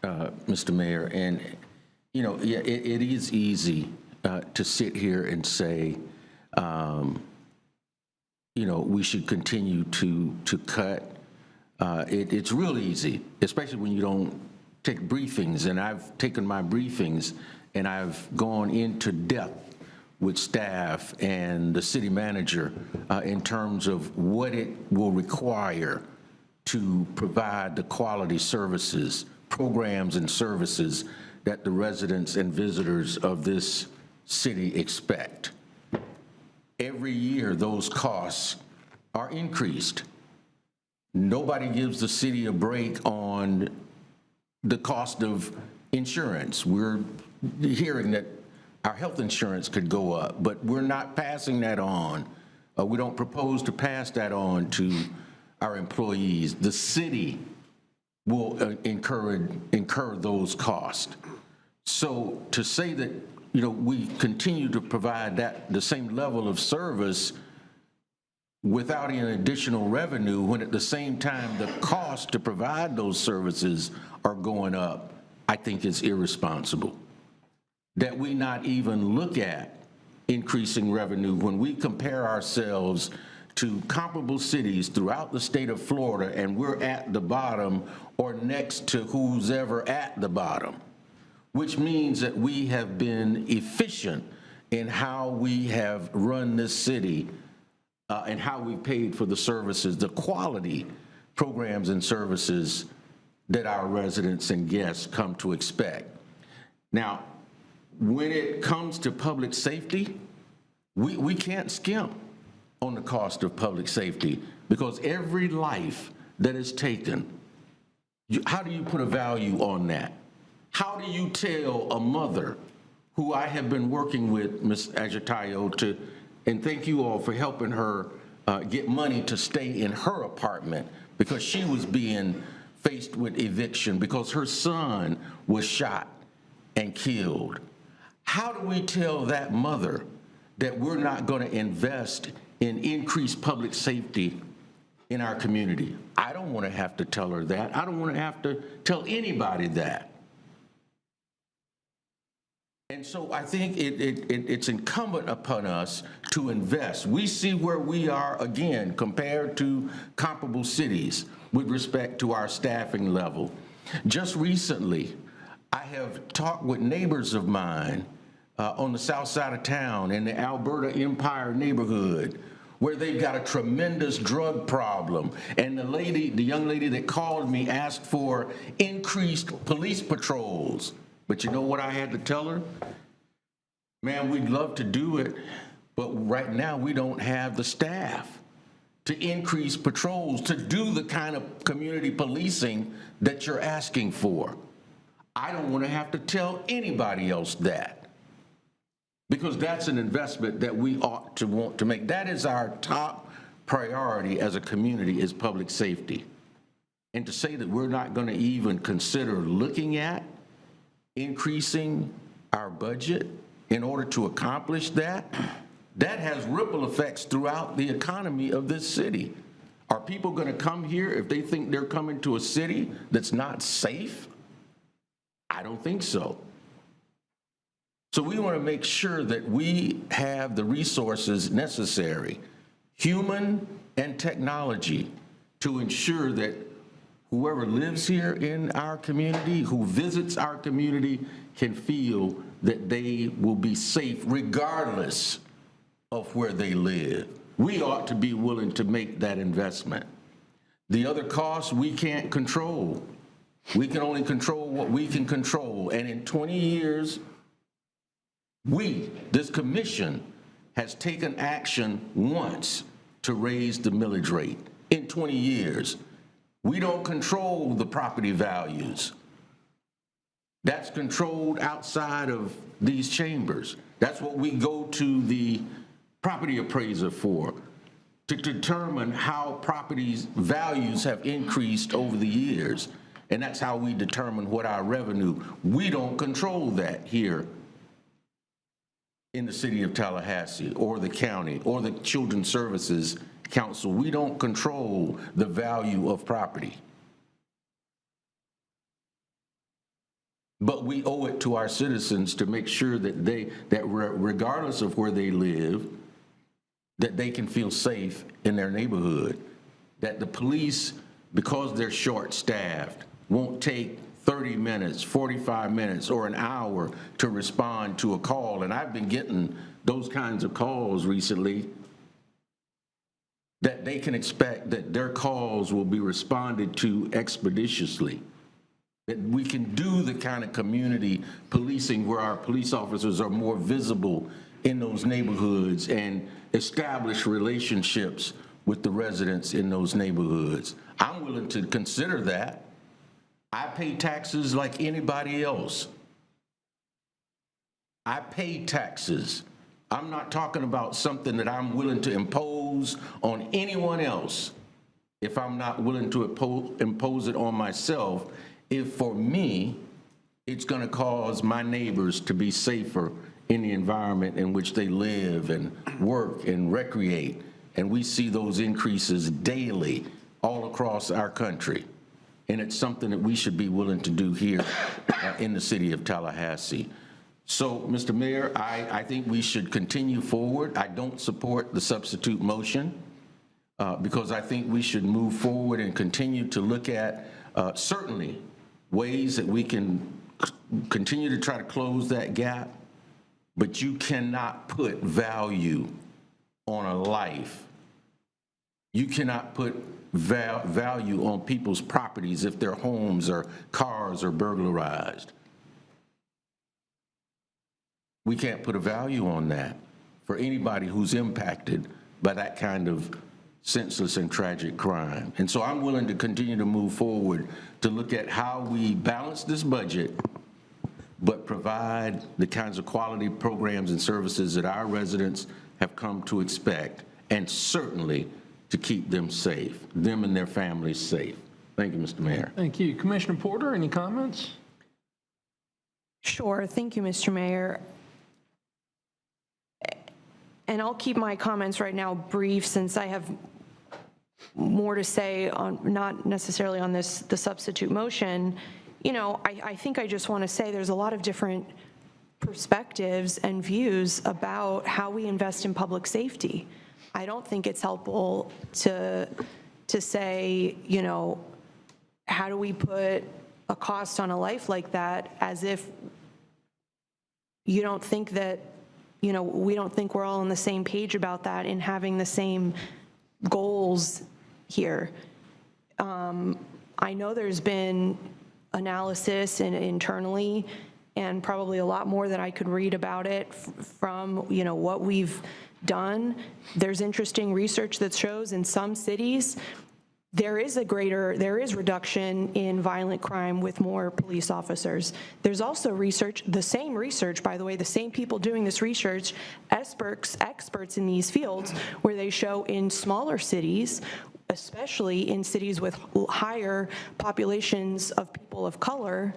Mr. Mayor. And, it is easy to sit here and say, we should continue to cut. It's real easy, especially when you don't take briefings. And I've taken my briefings and I've gone into depth with staff and the city manager in terms of what it will require to provide the quality services, programs and services that the residents and visitors of this city expect. Every year, those costs are increased. Nobody gives the city a break on the cost of insurance. We're hearing that our health insurance could go up, but we're not passing that on. We don't propose to pass that on to our employees. The city will incur those costs. So to say that, we continue to provide the same level of service without any additional revenue, when at the same time the cost to provide those services are going up, I think is irresponsible. That we not even look at increasing revenue when we compare ourselves to comparable cities throughout the state of Florida, and we're at the bottom or next to who's ever at the bottom, which means that we have been efficient in how we have run this city and how we paid for the services, the quality programs and services that our residents and guests come to expect. Now, when it comes to public safety, we can't skimp on the cost of public safety, because every life that is taken, how do you put a value on that? How do you tell a mother who I have been working with, Ms. Agitayo, and thank you all for helping her get money to stay in her apartment because she was being faced with eviction because her son was shot and killed. How do we tell that mother that we're not going to invest in increased public safety in our community? I don't want to have to tell her that. I don't want to have to tell anybody that. And so I think it's incumbent upon us to invest. We see where we are, again, compared to comparable cities with respect to our staffing level. Just recently, I have talked with neighbors of mine on the south side of town in the Alberta Empire neighborhood, where they've got a tremendous drug problem. And the young lady that called me asked for increased police patrols. But you know what I had to tell her? Man, we'd love to do it, but right now we don't have the staff to increase patrols, to do the kind of community policing that you're asking for. I don't want to have to tell anybody else that, because that's an investment that we ought to want to make. That is our top priority as a community, is public safety. And to say that we're not going to even consider looking at increasing our budget in order to accomplish that, that has ripple effects throughout the economy of this city. Are people going to come here if they think they're coming to a city that's not safe? I don't think so. So we want to make sure that we have the resources necessary, human and technology, to ensure that whoever lives here in our community, who visits our community, can feel that they will be safe regardless of where they live. We ought to be willing to make that investment. The other costs we can't control. We can only control what we can control. And in 20 years, this commission, has taken action once to raise the millage rate. In 20 years. We don't control the property values. That's controlled outside of these chambers. That's what we go to the property appraiser for, to determine how properties values have increased over the years. And that's how we determine what our revenue. We don't control that here in the city of Tallahassee or the county or the Children's Services Council. We don't control the value of property. But we owe it to our citizens to make sure that regardless of where they live, that they can feel safe in their neighborhood. That the police, because they're short-staffed, won't take 30 minutes, 45 minutes, or an hour to respond to a call. And I've been getting those kinds of calls recently, that they can expect that their calls will be responded to expeditiously. That we can do the kind of community policing where our police officers are more visible in those neighborhoods and establish relationships with the residents in those neighborhoods. I'm willing to consider that. I pay taxes like anybody else. I pay taxes. I'm not talking about something that I'm willing to impose on anyone else if I'm not willing to impose it on myself, if for me, it's going to cause my neighbors to be safer in the environment in which they live and work and recreate and we see those increases daily all across our country. And it's something that we should be willing to do here in the city of Tallahassee. So, Mr. Mayor, I think we should continue forward. I don't support the substitute motion because I think we should move forward and continue to look at certainly ways that we can continue to try to close that gap, but you cannot put value on a life. You cannot put value on people's properties if their homes or cars are burglarized. We can't put a value on that for anybody who's impacted by that kind of senseless and tragic crime. And so I'm willing to continue to move forward to look at how we balance this budget, but provide the kinds of quality programs and services that our residents have come to expect, and certainly to keep them safe, them and their families safe. Thank you, Mr. Mayor. Thank you. Commissioner Porter, any comments? Sure. Thank you, Mr. Mayor. And I'll keep my comments right now brief since I have more to say on, not necessarily on the substitute motion. You know, I think I just want to say there's a lot of different perspectives and views about how we invest in public safety. I don't think it's helpful to say, you know, how do we put a cost on a life like that as if you don't think that, you know, we don't think we're all on the same page about that and having the same goals here. I know there's been analysis internally and probably a lot more that I could read about it from, you know, what we've done. There's interesting research that shows in some cities there is reduction in violent crime with more police officers. There's also research, the same research, by the way, the same people doing this research, experts in these fields, where they show in smaller cities, especially in cities with higher populations of people of color,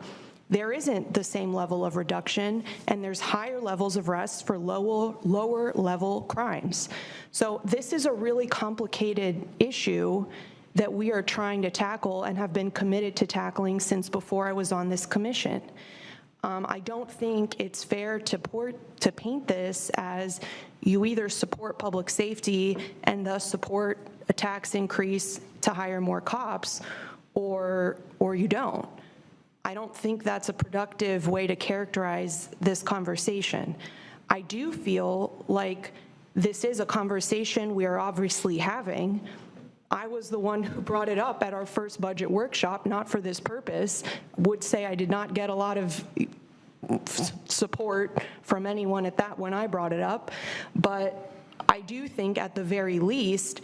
there isn't the same level of reduction, and there's higher levels of arrests for lower level crimes. So this is a really complicated issue that we are trying to tackle and have been committed to tackling since before I was on this commission. I don't think it's fair to paint this as you either support public safety and thus support a tax increase to hire more cops, or you don't. I don't think that's a productive way to characterize this conversation. I do feel like this is a conversation we are obviously having. I was the one who brought it up at our first budget workshop, not for this purpose. Would say I did not get a lot of support from anyone at that when I brought it up, but I do think at the very least,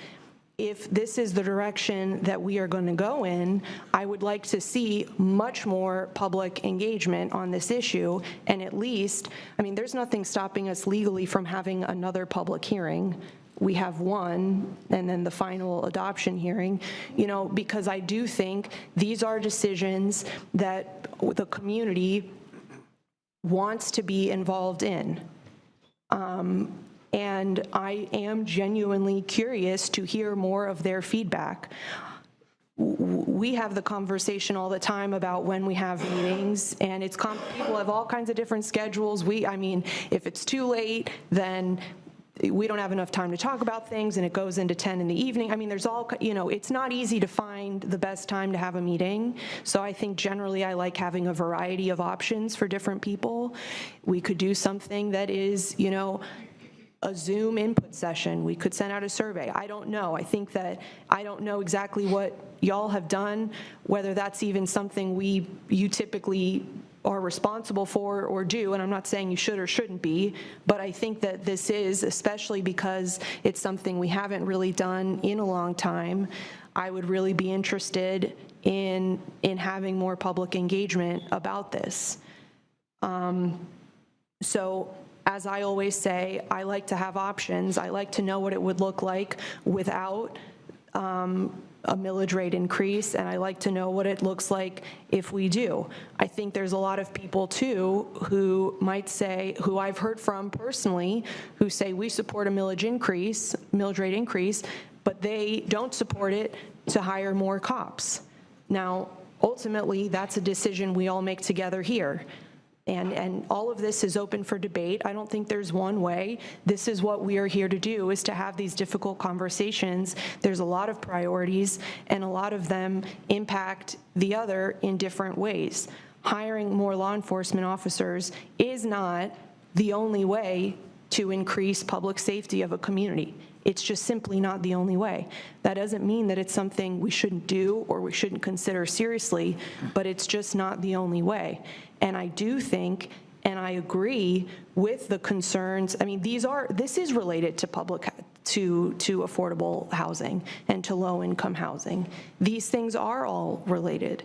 if this is the direction that we are going to go in, I would like to see much more public engagement on this issue, and at least, I mean, there's nothing stopping us legally from having another public hearing. We have one, and then the final adoption hearing, you know, because I do think these are decisions that the community wants to be involved in. And I am genuinely curious to hear more of their feedback. We have the conversation all the time about when we have meetings, and it's people have all kinds of different schedules. I mean, if it's too late, then we don't have enough time to talk about things, and it goes into 10 in the evening. I mean, there's all, you know, it's not easy to find the best time to have a meeting. So I think generally I like having a variety of options for different people. We could do something that is, you know, a Zoom input session. We could send out a survey. I don't know. I think that I don't know exactly what y'all have done, whether that's even something you typically are responsible for or do, and I'm not saying you should or shouldn't be, but I think that this is, especially because it's something we haven't really done in a long time, I would really be interested in having more public engagement about this. So as I always say, I like to have options. I like to know what it would look like without a millage rate increase, and I like to know what it looks like if we do. I think there's a lot of people, too, who might say, who I've heard from personally, who say we support a millage rate increase, but they don't support it to hire more cops. Now, ultimately, that's a decision we all make together here. And all of this is open for debate. I don't think there's one way. This is what we are here to do, is to have these difficult conversations. There's a lot of priorities, and a lot of them impact the other in different ways. Hiring more law enforcement officers is not the only way to increase public safety of a community. It's just simply not the only way. That doesn't mean that it's something we shouldn't do or we shouldn't consider seriously, but it's just not the only way. And I do think, and I agree with the concerns, I mean, this is related to to affordable housing and to low-income housing. These things are all related.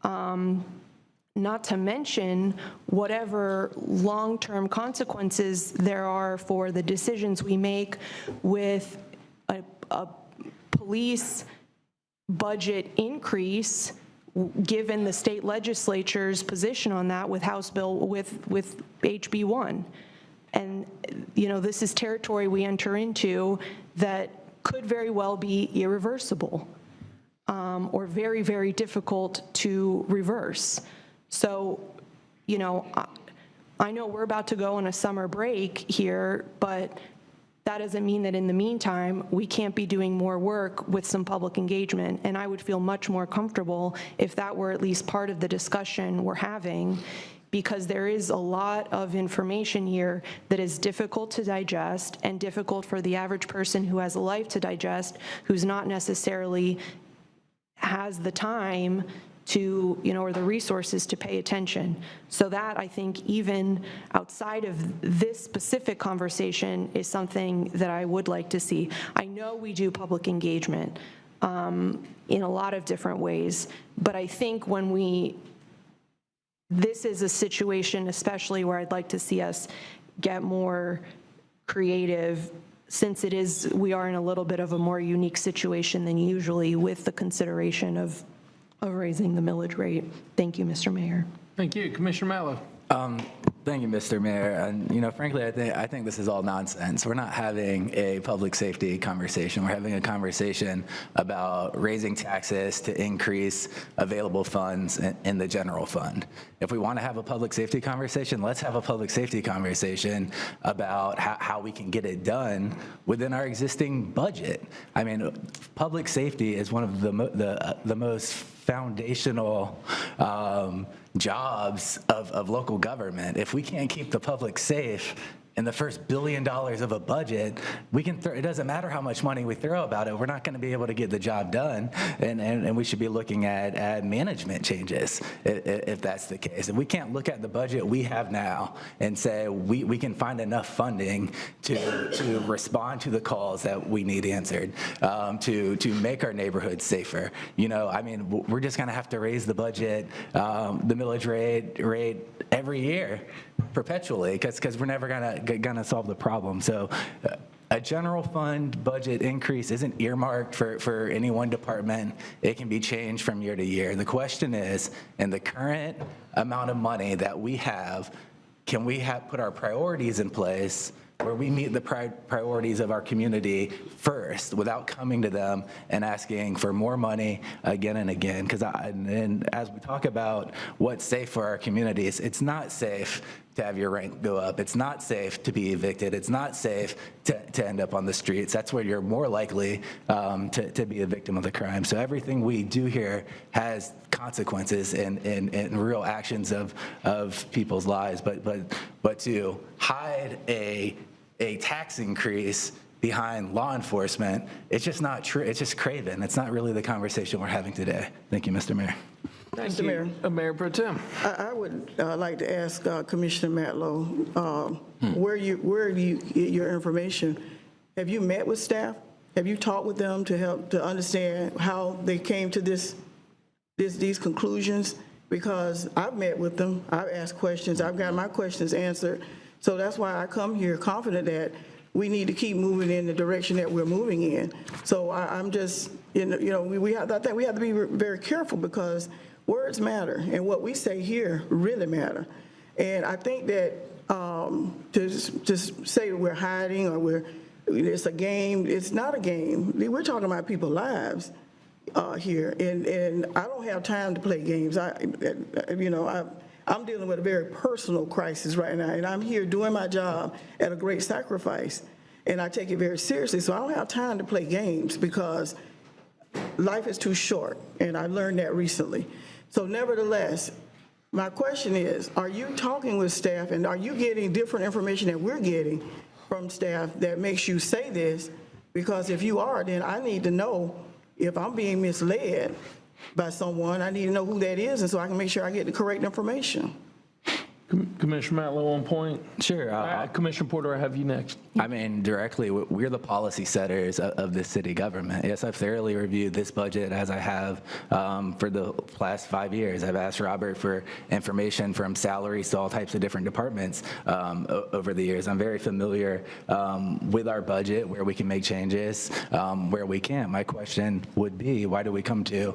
Not to mention whatever long-term consequences there are for the decisions we make with a police budget increase, given the state legislature's position on that with House Bill, with HB 1. And, you know, this is territory we enter into that could very well be irreversible or very, very difficult to reverse. So, you know, I know we're about to go on a summer break here, but that doesn't mean that in the meantime, we can't be doing more work with some public engagement. And I would feel much more comfortable if that were at least part of the discussion we're having, because there is a lot of information here that is difficult to digest and difficult for the average person who has a life to digest, who's not necessarily has the time to, you know, or the resources to pay attention. So that, I think, even outside of this specific conversation, is something that I would like to see. I know we do public engagement in a lot of different ways, but I think this is a situation especially where I'd like to see us get more creative, since we are in a little bit of a more unique situation than usually with the consideration of raising the millage rate. Thank you, Mr. Mayor. Thank you. Commissioner Mallow. Thank you, Mr. Mayor. And, you know, frankly, I think this is all nonsense. We're not having a public safety conversation. We're having a conversation about raising taxes to increase available funds in the general fund. If we want to have a public safety conversation, let's have a public safety conversation about how we can get it done within our existing budget. I mean, public safety is one of the most foundational jobs of local government. If we can't keep the public safe in the first $1 billion of a budget, it doesn't matter how much money we throw about it, we're not going to be able to get the job done, and we should be looking at management changes if that's the case. If we can't look at the budget we have now and say we can find enough funding to respond to the calls that we need answered, to make our neighborhoods safer, you know, I mean, we're just going to have to raise the budget, the millage rate every year perpetually, because we're never gonna solve the problem. So a general fund budget increase isn't earmarked for any one department. It can be changed from year to year. The question is, in the current amount of money that we have, can we put our priorities in place where we meet the priorities of our community first without coming to them and asking for more money again and again? Because as we talk about what's safe for our communities, it's not safe to have your rent go up. It's not safe to be evicted. It's not safe to end up on the streets. That's where you're more likely to be a victim of the crime. So everything we do here has consequences and real actions of people's lives. But to hide a tax increase behind law enforcement, it's just not true. It's just craven. It's not really the conversation we're having today. Thank you, Mr. Mayor. Thank Mr. you. Mayor. Mayor Pro Tem. I would like to ask Commissioner Matlow, where do you get your information? Have you met with staff? Have you talked with them to help to understand how they came to these conclusions? Because I've met with them, I've asked questions, I've got my questions answered. So that's why I come here confident that we need to keep moving in the direction that we're moving in. So I'm just I think we have to be very careful because words matter, and what we say here really matter. And I think that to just say we're hiding or it's a game, it's not a game. We're talking about people's lives here, and I don't have time to play games. I'm dealing with a very personal crisis right now, and I'm here doing my job at a great sacrifice, and I take it very seriously. So I don't have time to play games because life is too short, and I learned that recently. So nevertheless, my question is, are you talking with staff, and are you getting different information that we're getting from staff that makes you say this? Because if you are, then I need to know if I'm being misled by someone. I need to know who that is, and so I can make sure I get the correct information. Commissioner Matlow on point. Sure. Commissioner Porter, I have you next. I mean, directly, we're the policy setters of the city government. Yes, I've thoroughly reviewed this budget as I have for the last 5 years. I've asked Robert for information from salaries to all types of different departments over the years. I'm very familiar with our budget, where we can make changes, where we can't. My question would be, why do we come to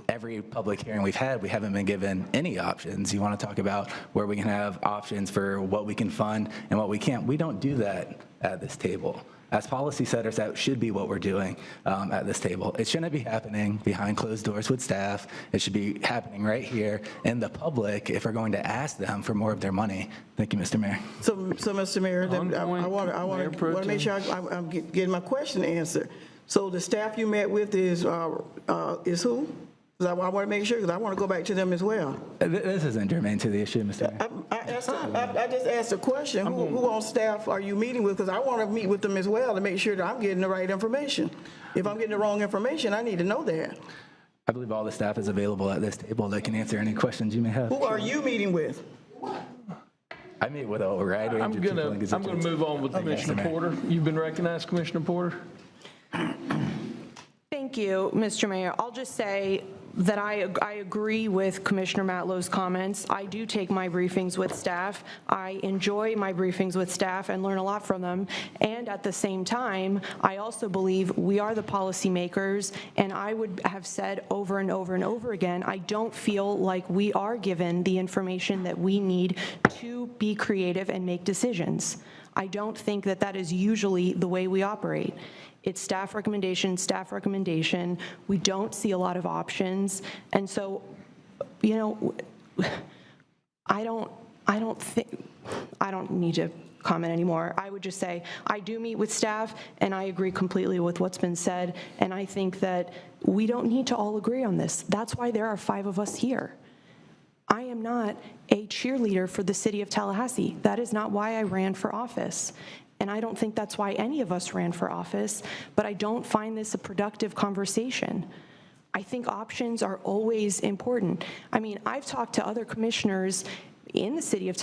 every public hearing we've had, we haven't been given any options? You want to talk about where we can have options for what we can fund and what we can't. We don't do that at this table. As policy setters, that should be what we're doing at this table. It shouldn't be happening behind closed doors with staff. It should be happening right here in the public if we're going to ask them for more of their money. Thank you, Mr. Mayor. So Mr. Mayor, I want to make sure I'm getting my question answered. So the staff you met with is who? Because I want to make sure, because I want to go back to them as well. This isn't germane to the issue, Mr. Mayor. I just asked a question. Who on staff are you meeting with? Because I want to meet with them as well to make sure that I'm getting the right information. If I'm getting the wrong information, I need to know that. I believe all the staff is available at this table that can answer any questions you may have. Who are you meeting with? I meet with a wide range of people. I'm going to move on with Commissioner Porter. You've been recognized, Commissioner Porter. Thank you, Mr. Mayor. I'll just say that I agree with Commissioner Matlow's comments. I do take my briefings with staff. I enjoy my briefings with staff and learn a lot from them. And at the same time, I also believe we are the policymakers, and I would have said over and over and over again, I don't feel like we are given the information that we need to be creative and make decisions. I don't think that that is usually the way we operate. It's staff recommendation, staff recommendation. We don't see a lot of options. And so, I don't need to comment anymore. I would just say, I do meet with staff, and I agree completely with what's been said. And I think that we don't need to all agree on this. That's why there are 5 of us here. I am not a cheerleader for the city of Tallahassee. That is not why I ran for office. And I don't think that's why any of us ran for office, but I don't find this a productive conversation. I think options are always important. I mean, I've talked to other commissioners in the city of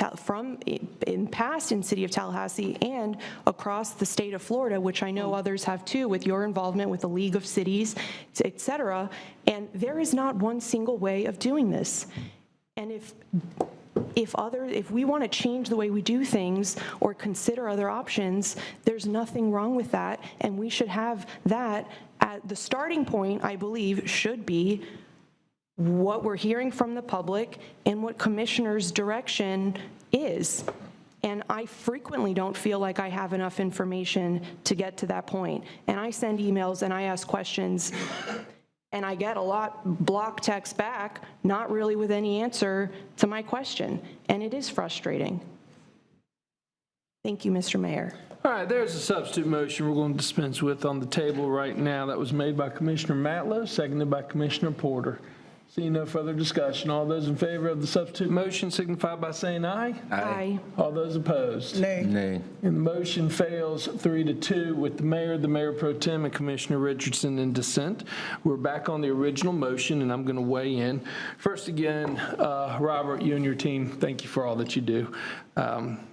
in city of Tallahassee and across the state of Florida, which I know others have too, with your involvement with the League of Cities, et cetera. And there is not one single way of doing this. And if we want to change the way we do things or consider other options, there's nothing wrong with that, and we should have that at the starting point. I believe should be what we're hearing from the public and what commissioners' direction is. And I frequently don't feel like I have enough information to get to that point. And I send emails and I ask questions, and I get a lot block text back, not really with any answer to my question. And it is frustrating. Thank you, Mr. Mayor. All right, there's a substitute motion we're going to dispense with on the table right now. That was made by Commissioner Matlow, seconded by Commissioner Porter. Seeing no further discussion, all those in favor of the substitute motion signify by saying aye. Aye. All those opposed? Nay. Nay. And the motion fails 3-2 with the mayor pro tem, and Commissioner Richardson in dissent. We're back on the original motion, and I'm going to weigh in. First again, Robert, you and your team, thank you for all that you do.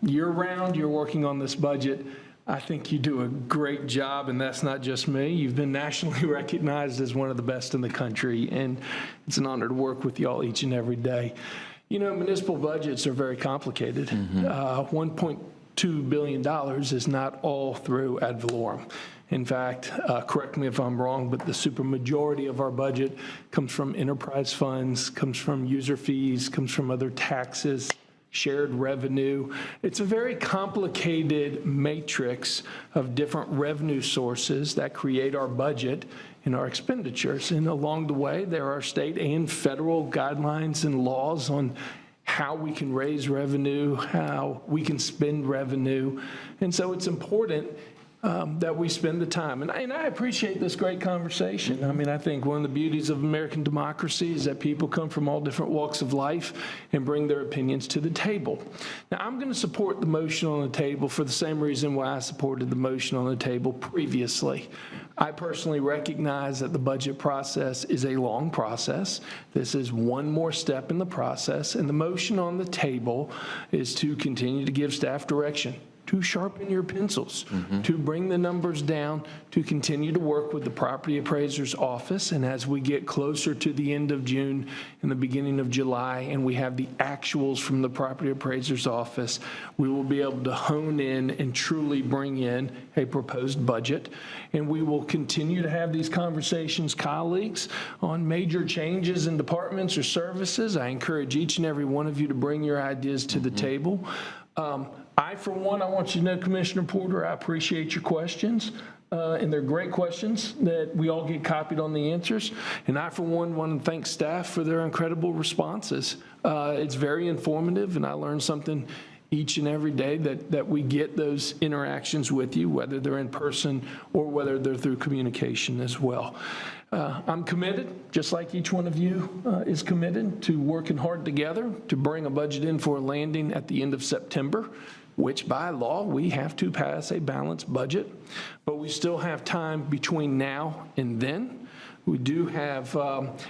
Year-round, you're working on this budget. I think you do a great job, and that's not just me. You've been nationally recognized as one of the best in the country, and it's an honor to work with y'all each and every day. You know, municipal budgets are very complicated. $1.2 billion is not all through ad valorem. In fact, correct me if I'm wrong, but the supermajority of our budget comes from enterprise funds, comes from user fees, comes from other taxes, shared revenue. It's a very complicated matrix of different revenue sources that create our budget and our expenditures. And along the way, there are state and federal guidelines and laws on how we can raise revenue, how we can spend revenue. And so it's important that we spend the time. And I appreciate this great conversation. I mean, I think one of the beauties of American democracy is that people come from all different walks of life and bring their opinions to the table. Now, I'm going to support the motion on the table for the same reason why I supported the motion on the table previously. I personally recognize that the budget process is a long process. This is one more step in the process, and the motion on the table is to continue to give staff direction, to sharpen your pencils, to bring the numbers down, to continue to work with the property appraiser's office. And as we get closer to the end of June and the beginning of July, and we have the actuals from the property appraiser's office, we will be able to hone in and truly bring in a proposed budget. And we will continue to have these conversations, colleagues, on major changes in departments or services. I encourage each and every one of you to bring your ideas to the table. For one, I want you to know, Commissioner Porter, I appreciate your questions, and they're great questions that we all get copied on the answers. And I, for one, want to thank staff for their incredible responses. It's very informative, and I learn something each and every day that we get those interactions with you, whether they're in person or whether they're through communication as well. I'm committed, just like each one of you is committed, to working hard together to bring a budget in for a landing at the end of September, which by law we have to pass a balanced budget. But we still have time between now and then. We do have,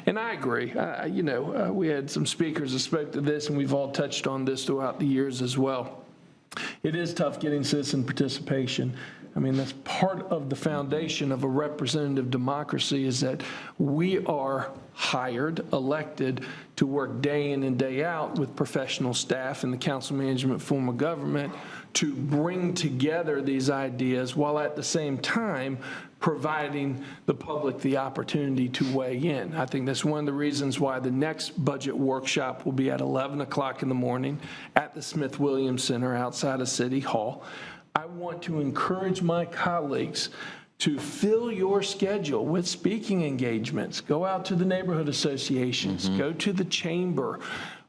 and I agree, we had some speakers that spoke to this, and we've all touched on this throughout the years as well. It is tough getting citizen participation. I mean, that's part of the foundation of a representative democracy, is that we are hired, elected to work day in and day out with professional staff in the council management form of government to bring together these ideas while at the same time providing the public the opportunity to weigh in. I think that's one of the reasons why the next budget workshop will be at 11 o'clock in the morning at the Smith-Williams Center outside of City Hall. I want to encourage my colleagues to fill your schedule with speaking engagements. Go out to the neighborhood associations, go to the chamber,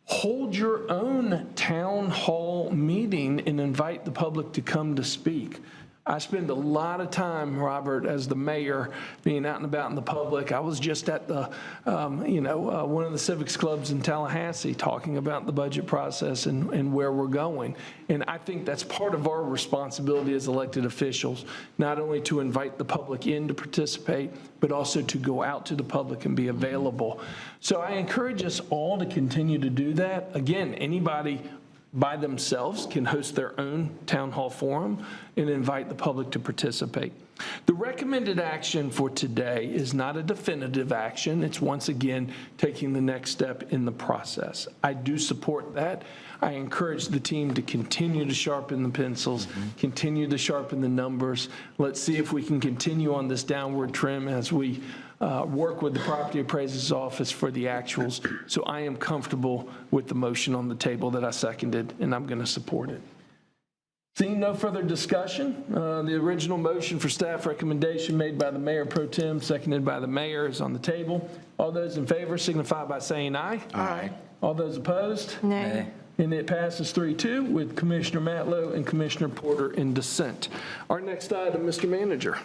hold your own town hall meeting and invite the public to come to speak. I spend a lot of time, Robert, as the mayor, being out and about in the public. I was just at the, one of the civics clubs in Tallahassee talking about the budget process and where we're going. And I think that's part of our responsibility as elected officials, not only to invite the public in to participate, but also to go out to the public and be available. So I encourage us all to continue to do that. Again, anybody by themselves can host their own town hall forum and invite the public to participate. The recommended action for today is not a definitive action. It's once again taking the next step in the process. I do support that. I encourage the team to continue to sharpen the pencils, continue to sharpen the numbers. Let's see if we can continue on this downward trend as we work with the property appraiser's office for the actuals. So I am comfortable with the motion on the table that I seconded, and I'm going to support it. Seeing no further discussion, the original motion for staff recommendation made by the Mayor Pro Tem, seconded by the Mayor, is on the table. All those in favor signify by saying aye. Aye. All those opposed? Nay. And it passes 3-2 with Commissioner Matlow and Commissioner Porter in dissent. Our next item, Mr. Manager.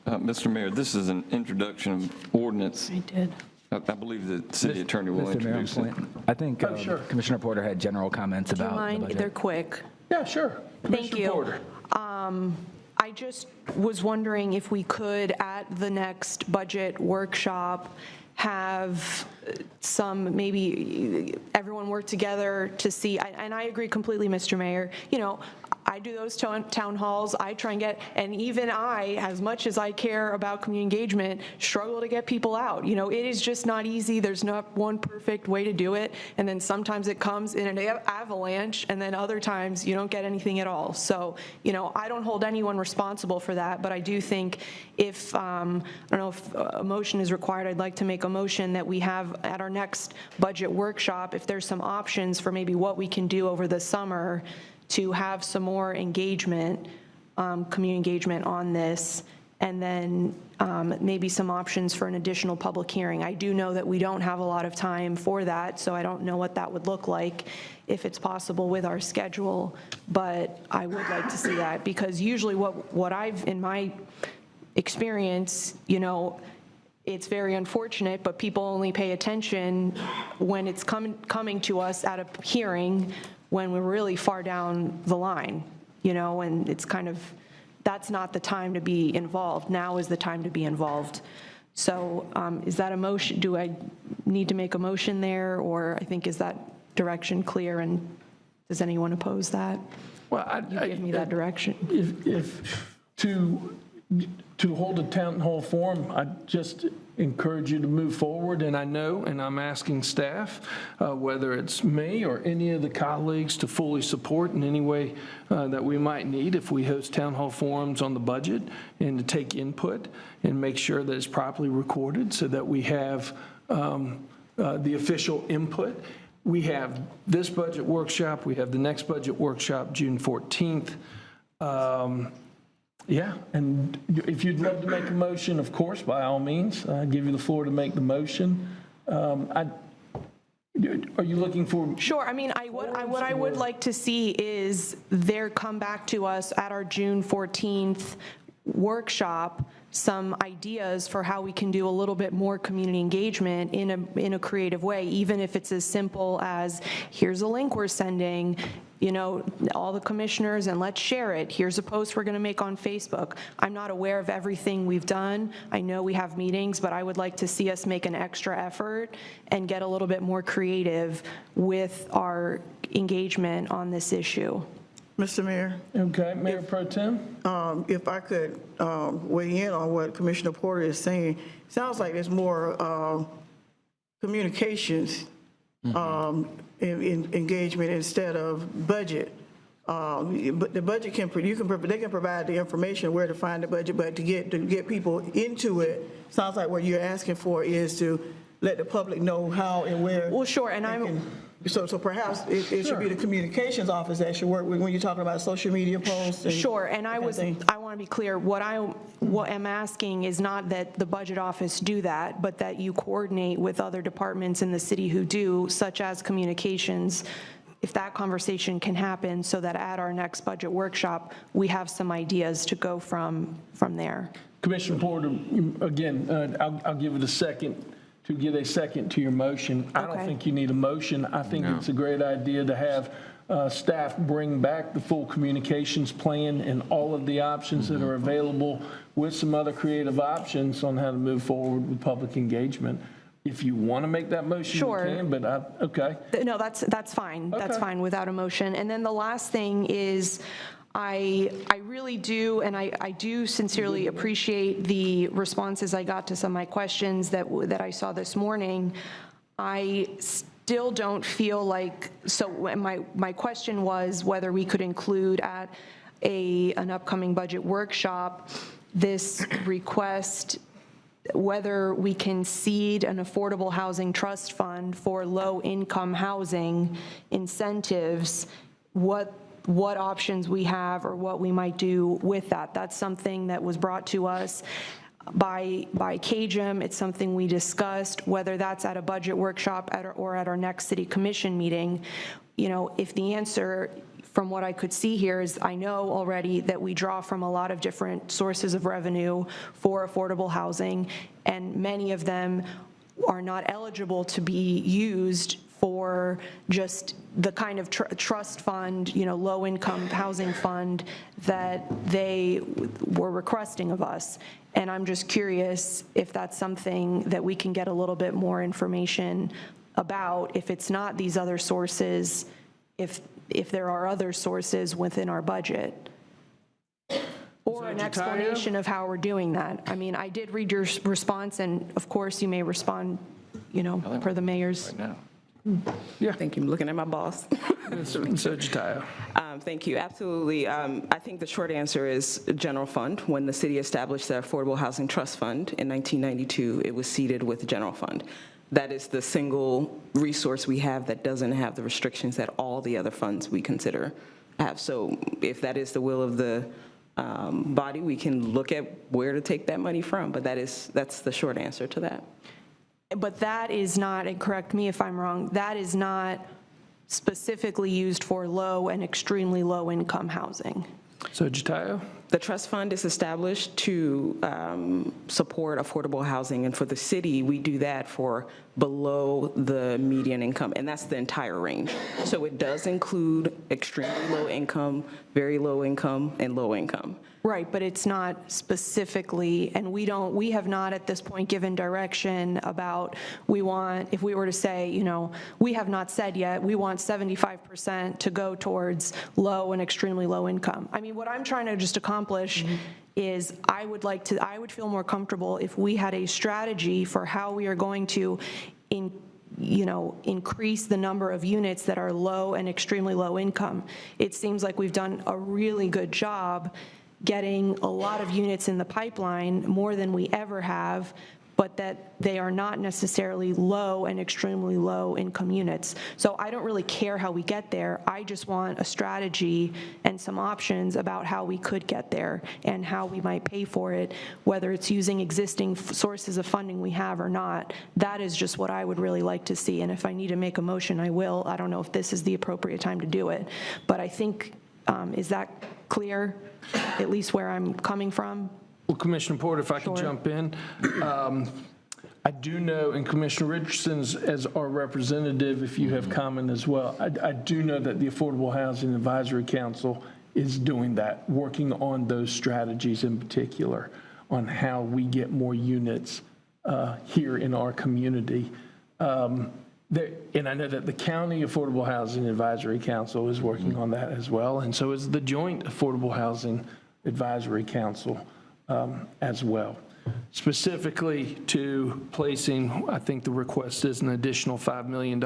Mr. Mayor, this is an introduction of ordinance. I did. I believe the city attorney will Mr. Mayor, introduce it. I think sure. Commissioner Porter had general comments Do you about the mind? budget. They're quick. Yeah, sure. Thank Commissioner you. Porter. I just was wondering if we could, at the next budget workshop, have some, maybe everyone work together to see, and I agree completely, Mr. Mayor, I do those town halls. I try and get, and even I, as much as I care about community engagement, struggle to get people out. You know, it is just not easy. There's not one perfect way to do it. And then sometimes it comes in an avalanche, and then other times you don't get anything at all. So, you know, I don't hold anyone responsible for that, but I do think if, I don't know if a motion is required, I'd like to make a motion that we have at our next budget workshop, if there's some options for maybe what we can do over the summer to have some more engagement, community engagement on this, and then maybe some options for an additional public hearing. I do know that we don't have a lot of time for that, so I don't know what that would look like if it's possible with our schedule, but I would like to see that, because usually what I've, in my experience, you know, it's very unfortunate, but people only pay attention when it's coming to us at a hearing when we're really far down the line, you know, and it's kind of, that's not the time to be involved. Now is the time to be involved. So is that a motion? Do I need to make a motion there, or I think is that direction clear, and does anyone oppose that? Well, You give me that direction. If to hold a town hall forum, I just encourage you to move forward, and I know, and I'm asking staff, whether it's me or any of the colleagues, to fully support in any way that we might need if we host town hall forums on the budget, and to take input and make sure that it's properly recorded so that we have the official input. We have this budget workshop, we have the next budget workshop, June 14th. Yeah, and if you'd love to make a motion, of course, by all means, I give you the floor to make the motion. Are you looking for? Sure. I mean, what I would like to see is there come back to us at our June 14th workshop some ideas for how we can do a little bit more community engagement in a creative way, even if it's as simple as, here's a link we're sending, you know, all the commissioners, and let's share it. Here's a post we're going to make on Facebook. I'm not aware of everything we've done. I know we have meetings, but I would like to see us make an extra effort and get a little bit more creative with our engagement on this issue. Mr. Mayor, Okay, Mayor Pro Tem? if I could weigh in on what Commissioner Porter is saying, sounds like there's more communications in engagement instead of budget. But the budget they can provide the information where to find the budget, but to get people into it, sounds like what you're asking for is to let the public know how and where. Well, sure, and So perhaps it should be the communications office that should work with when you're talking about social media posts. Sure, and I want to be clear, what I'm asking is not that the budget office do that, but that you coordinate with other departments in the city who do, such as communications, if that conversation can happen, so that at our next budget workshop, we have some ideas to go from there. Commissioner Porter, again, I'll give it a second to get a second to your motion. I don't think you need a motion. I think it's a great idea to have staff bring back the full communications plan and all of the options that are available, with some other creative options on how to move forward with public engagement. If you want to make that motion, Sure. you can, but okay. No, that's fine. Okay. That's fine without a motion. And then the last thing is, I really do, and I do sincerely appreciate the responses I got to some of my questions that I saw this morning. I still don't feel like, so my question was whether we could include at an upcoming budget workshop this request, whether we can seed an affordable housing trust fund for low-income housing incentives, what options we have or what we might do with that. That's something that was brought to us by KJM. It's something we discussed, whether that's at a budget workshop or at our next city commission meeting. You know, if the answer from what I could see here is, I know already that we draw from a lot of different sources of revenue for affordable housing, and many of them are not eligible to be used for just the kind of trust fund, you know, low-income housing fund that they were requesting of us. And I'm just curious if that's something that we can get a little bit more information about, if it's not these other sources, if if there are other sources within our budget. Or an explanation of how we're doing that. I mean, I did read your response, and of course, you may respond, per the mayor's. Right now. Thank you. I'm looking at my boss. Jatayo. Thank you. Absolutely. I think the short answer is general fund. When the city established the Affordable Housing Trust Fund in 1992, it was seeded with the general fund. That is the single resource we have that doesn't have the restrictions that all the other funds we consider have. So if that is the will of the body, we can look at where to take that money from. But that's the short answer to that. But that is not, and correct me if I'm wrong, that is not specifically used for low and extremely low income housing. So Jatayo? The trust fund is established to support affordable housing, and for the city, we do that for below the median income, and that's the entire range. So it does include extremely low income, very low income, and low income. Right, but it's not specifically, and we have not at this point given direction about, if we were to say, we have not said yet, we want 75% to go towards low and extremely low income. I mean, what I'm trying to just accomplish is I would feel more comfortable if we had a strategy for how we are going to increase the number of units that are low and extremely low income. It seems like we've done a really good job getting a lot of units in the pipeline, more than we ever have, but that they are not necessarily low and extremely low income units. So I don't really care how we get there. I just want a strategy and some options about how we could get there and how we might pay for it, whether it's using existing sources of funding we have or not. That is just what I would really like to see. And if I need to make a motion, I will. I don't know if this is the appropriate time to do it. But I think, is that clear, at least where I'm coming from? Well, Commissioner Porter, if I could jump in. I do know, and Commissioner Richardson's as our representative, if you have comment as well, I do know that the Affordable Housing Advisory Council is doing that, working on those strategies in particular, on how we get more units here in our community. And I know that the County Affordable Housing Advisory Council is working on that as well, and so is the Joint Affordable Housing Advisory Council as well. Specifically to placing, I think the request is an additional $5 million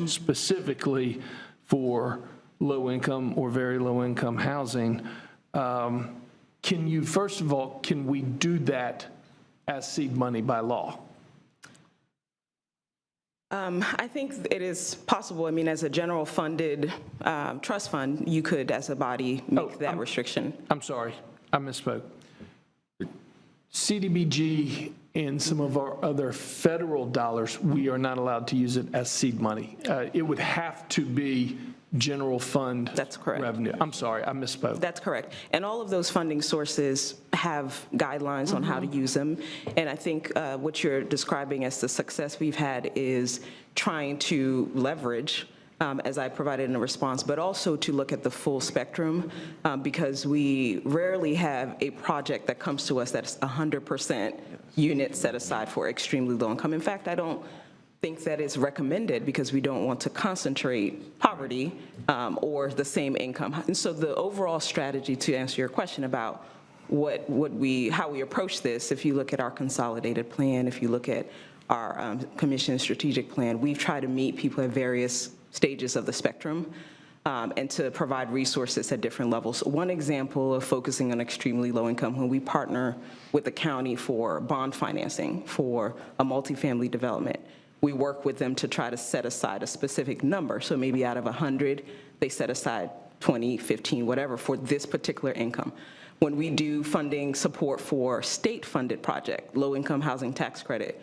specifically for low-income or very low-income housing. Can you, first of all, can we do that as seed money by law? I think it is possible. I mean, as a general funded trust fund, you could, as a body, make that restriction. I'm sorry, I misspoke. CDBG and some of our other federal dollars, we are not allowed to use it as seed money. It would have to be general fund revenue. I'm sorry, I misspoke. That's correct. And all of those funding sources have guidelines on how to use them. And I think what you're describing as the success we've had is trying to leverage, as I provided in a response, but also to look at the full spectrum, because we rarely have a project that comes to us that's 100% units set aside for extremely low income. In fact, I don't think that is recommended because we don't want to concentrate poverty or the same income. And so the overall strategy, to answer your question about how we approach this, if you look at our consolidated plan, if you look at our commission strategic plan, we've tried to meet people at various stages of the spectrum and to provide resources at different levels. One example of focusing on extremely low income, when we partner with the county for bond financing for a multifamily development, we work with them to try to set aside a specific number. So maybe out of 100, they set aside 20, 15, whatever, for this particular income. When we do funding support for state-funded project, low-income housing tax credit,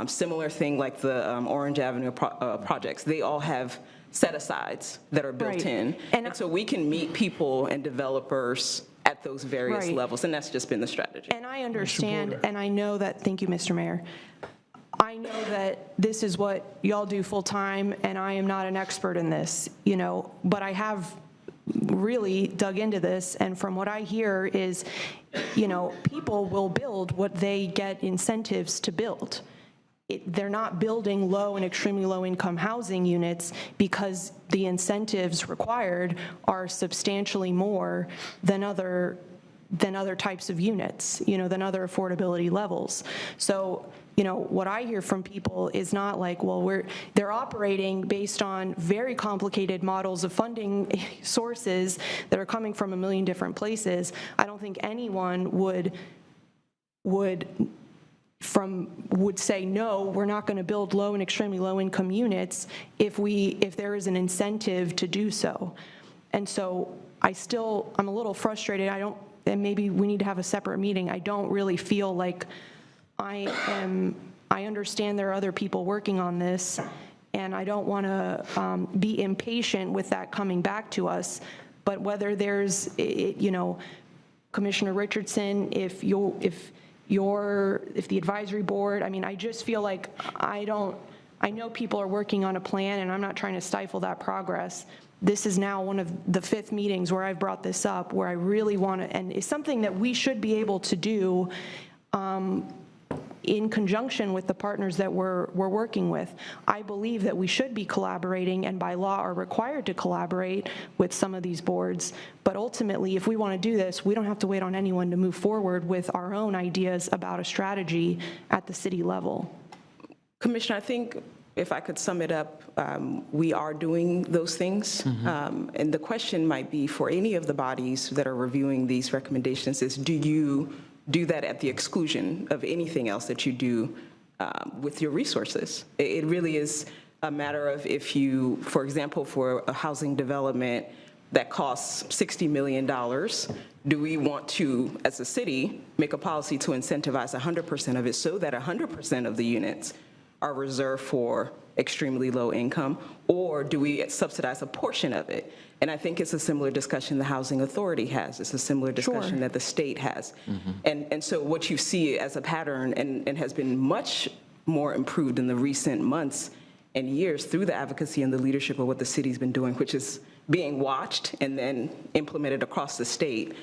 similar thing like the Orange Avenue projects, they all have set-asides that are built in. And so we can meet people and developers at those various levels, and that's just been the strategy. And I understand, and I know that, thank you, Mr. Mayor. I know that this is what y'all do full-time, and I am not an expert in this, but I have really dug into this, and from what I hear is, people will build what they get incentives to build. they're not building low and extremely low income housing units because the incentives required are substantially more than other types of units, than other affordability levels. So, what I hear from people is not like, well, they're operating based on very complicated models of funding sources that are coming from a million different places. I don't think anyone would say, no, we're not going to build low and extremely low income units if there is an incentive to do so. And so I'm a little frustrated. And maybe we need to have a separate meeting. I don't really feel like I understand there are other people working on this, and I don't want to be impatient with that coming back to us. But whether there's, Commissioner Richardson, if the advisory board, I just feel like I know people are working on a plan, and I'm not trying to stifle that progress. This is now one of the 5th meetings where I've brought this up, where I really want to, and it's something that we should be able to do in conjunction with the partners that we're working with. I believe that we should be collaborating, and by law are required to collaborate with some of these boards. But ultimately, if we want to do this, we don't have to wait on anyone to move forward with our own ideas about a strategy at the city level. Commissioner, I think if I could sum it up, we are doing those things. And the question might be for any of the bodies that are reviewing these recommendations is, do you do that at the exclusion of anything else that you do with your resources? It really is a matter of, if you, for example, for a housing development that costs $60 million, do we want to, as a city, make a policy to incentivize 100% of it so that 100% of the units are reserved for extremely low income, or do we subsidize a portion of it? And I think it's a similar discussion the Housing Authority has. It's a similar discussion that the state has. And so what you see as a pattern, and has been much more improved in the recent months and years through the advocacy and the leadership of what the city's been doing, which is being watched and then implemented across the state,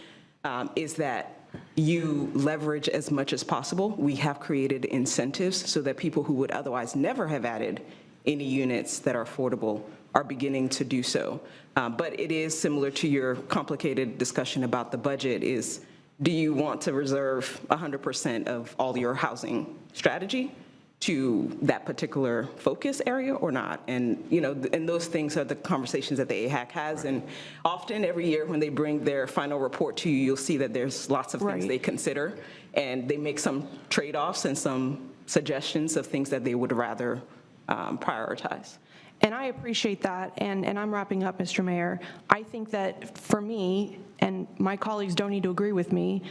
is that you leverage as much as possible. We have created incentives so that people who would otherwise never have added any units that are affordable are beginning to do so. But it is similar to your complicated discussion about the budget is, do you want to reserve 100% of all your housing strategy to that particular focus area or not? And, and those things are the conversations that the AHAC has. And often every year when they bring their final report to you, you'll see that there's lots of things they consider, and they make some trade-offs and some suggestions of things that they would rather prioritize. And I appreciate that, and I'm wrapping up, Mr. Mayor. I think that for me, and my colleagues don't need to agree with me,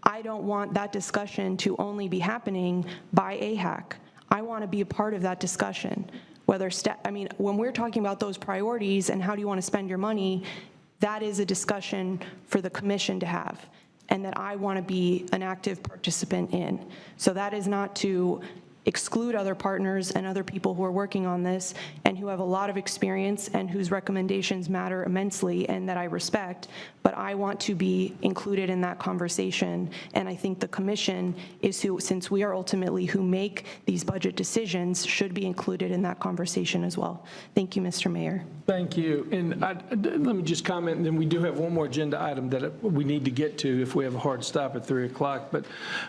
I don't want that discussion to only be happening by AHAC. I want to be a part of that discussion. When we're talking about those priorities and how do you want to spend your money, that is a discussion for the commission to have, and that I want to be an active participant in. So that is not to exclude other partners and other people who are working on this and who have a lot of experience and whose recommendations matter immensely and that I respect, but I want to be included in that conversation. And I think the commission is who, since we are ultimately who make these budget decisions, should be included in that conversation as well. Thank you, Mr. Mayor. Thank you. And let me just comment, and then we do have one more agenda item that we need to get to if we have a hard stop at 3 o'clock. But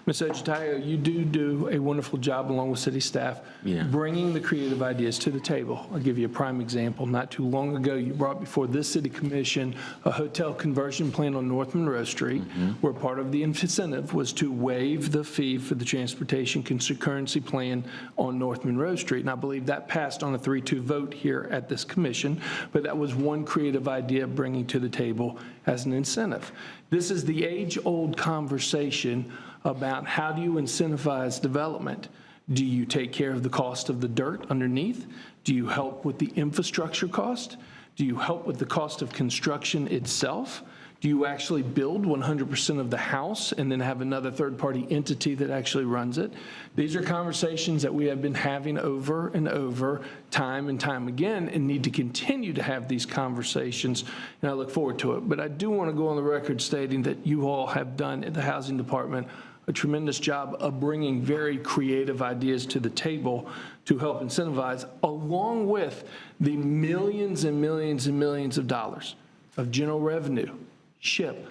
Ms. Ejitayo, you do a wonderful job along with city staff bringing the creative ideas to the table. I'll give you a prime example. Not too long ago, you brought before this city commission a hotel conversion plan on North Monroe Street, where part of the incentive was to waive the fee for the transportation concurrency plan on North Monroe Street. And I believe that passed on a 3-2 vote here at this commission, but that was one creative idea bringing to the table as an incentive. This is the age-old conversation about how do you incentivize development. Do you take care of the cost of the dirt underneath? Do you help with the infrastructure cost? Do you help with the cost of construction itself? Do you actually build 100% of the house and then have another third-party entity that actually runs it? These are conversations that we have been having over and over, time and time again, and need to continue to have these conversations, and I look forward to it. But I do want to go on the record stating that you all have done at the Housing Department a tremendous job of bringing very creative ideas to the table to help incentivize, along with the millions and millions and millions of dollars of general revenue, SHIP,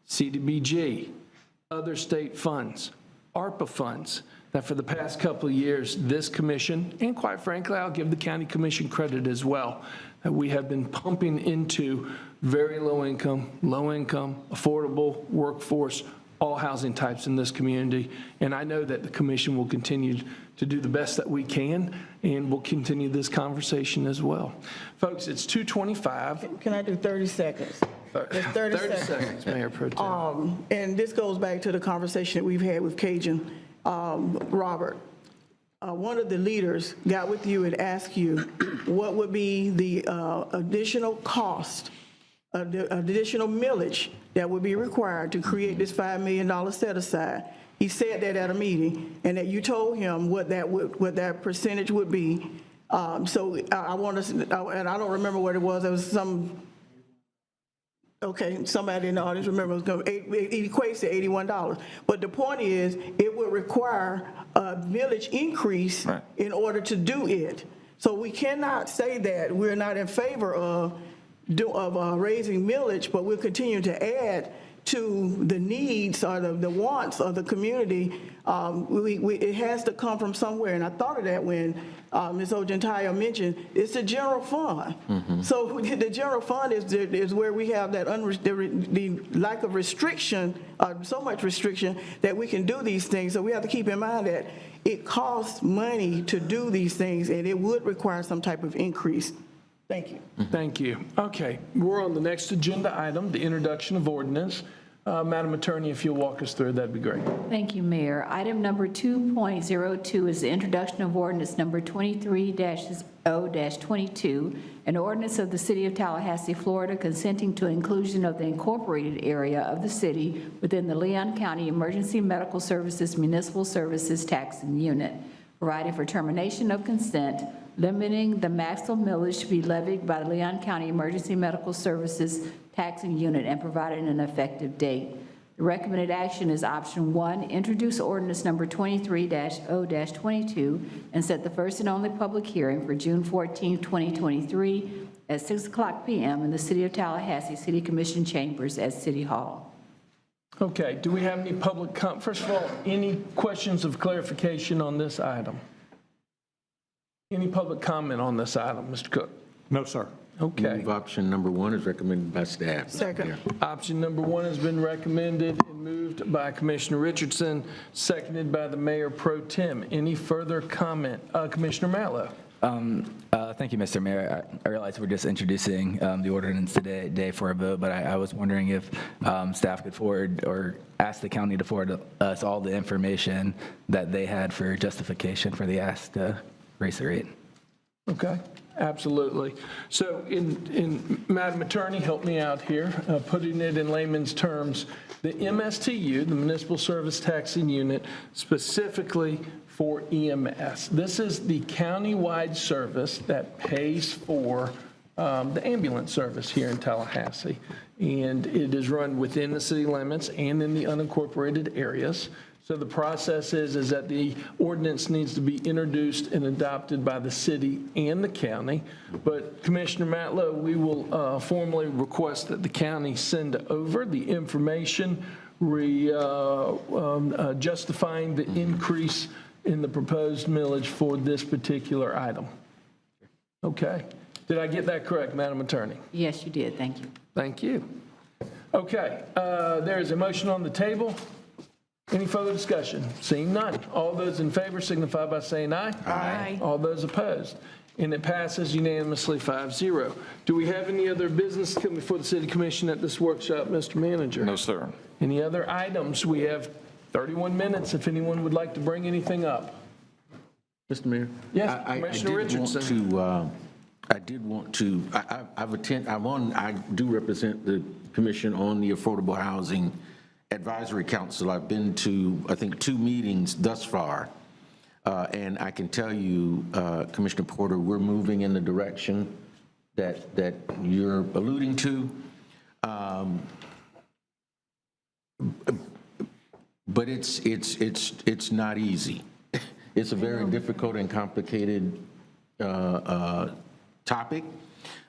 CDBG, other state funds, ARPA funds, that for the past couple of years, this commission, and quite frankly, I'll give the county commission credit as well, that we have been pumping into very low income, affordable workforce, all housing types in this community. And I know that the commission will continue to do the best that we can, and we'll continue this conversation as well. Folks, it's 2:25. Can I do 30 seconds? Just 30 seconds. Mayor Pro Tem. And this goes back to the conversation that we've had with Cajun Robert. One of the leaders got with you and asked you what would be the additional cost, the additional millage that would be required to create this $5 million set aside. He said that at a meeting, and that you told him what that percentage would be. So I want to, and I don't remember what it was. It was some. Okay, somebody in the audience remember it equates to $81. But the point is, it would require a millage increase in order to do it. So we cannot say that we're not in favor of raising millage, but we'll continue to add to the needs or the wants of the community. It has to come from somewhere, and I thought of that when Ms. Ojentaya mentioned it's the general fund. So the general fund is where we have that the lack of restriction, so much restriction that we can do these things. So we have to keep in mind that it costs money to do these things, and it would require some type of increase. Thank you. Thank you. Okay, we're on the next agenda item, the introduction of ordinance. Madam Attorney, if you'll walk us through, that'd be great. Thank you, Mayor. Item number 2.02 is the introduction of ordinance number 23-0-22, an ordinance of the City of Tallahassee, Florida, consenting to inclusion of the incorporated area of the city within the Leon County Emergency Medical Services Municipal Services Taxing Unit, providing for termination of consent, limiting the maximum millage to be levied by the Leon County Emergency Medical Services Taxing Unit, and providing an effective date. The recommended action is option 1, introduce ordinance number 23-0-22 and set the first and only public hearing for June 14, 2023 at 6:00 p.m. in the City of Tallahassee City Commission chambers at City Hall. Okay, do we have any public first of all, any questions of clarification on this item? Any public comment on this item, Mr. Cook? No, sir. Okay. Move option number 1 is recommended by staff. Second. Option number 1 has been recommended and moved by Commissioner Richardson, seconded by the Mayor Pro Tem. Any further comment? Commissioner Matlow. Thank you, Mr. Mayor. I realize we're just introducing the ordinance today for a vote, but I was wondering if staff could forward or ask the county to forward us all the information that they had for justification for the ask to raise the rate. Okay, absolutely. So in Madam Attorney, help me out here, putting it in layman's terms, the MSTU, the Municipal Service Taxing Unit, specifically for EMS. This is the county-wide service that pays for the ambulance service here in Tallahassee. And it is run within the city limits and in the unincorporated areas. So the process is that the ordinance needs to be introduced and adopted by the city and the county. But Commissioner Matlow, we will formally request that the county send over the information justifying the increase in the proposed millage for this particular item. Okay. Did I get that correct, Madam Attorney? Yes, you did. Thank you. Thank you. Okay. There is a motion on the table. Any further discussion? Seeing none. All those in favor signify by saying aye. Aye. All those opposed. And it passes unanimously 5-0. Do we have any other business coming before the City Commission at this workshop, Mr. Manager? No, sir. Any other items? We have 31 minutes if anyone would like to bring anything up. Mr. Mayor? Yes, Commissioner Richardson. I do represent the commission on the Affordable Housing Advisory Council. I've been to, I think, 2 meetings thus far. And I can tell you, Commissioner Porter, we're moving in the direction that you're alluding to. But but it's not easy. It's a very difficult and complicated topic,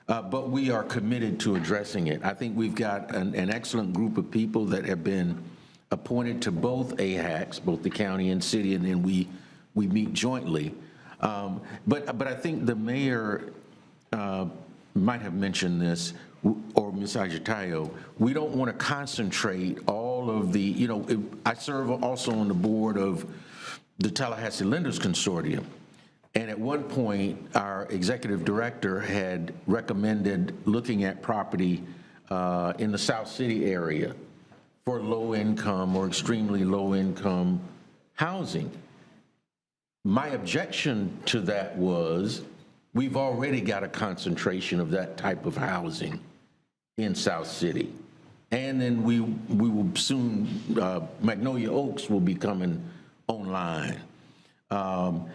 but we are committed to addressing it. I think we've got an excellent group of people that have been appointed to both AHACs, both the county and city, and then we meet jointly. But I think the mayor might have mentioned this, or Ms. Agitayo, we don't want to concentrate all of the, I serve also on the board of the Tallahassee Lenders Consortium. And at one point, our executive director had recommended looking at property in the South City area for low-income or extremely low-income housing. My objection to that was we've already got a concentration of that type of housing in South City. And then we will soon, Magnolia Oaks will be coming online. And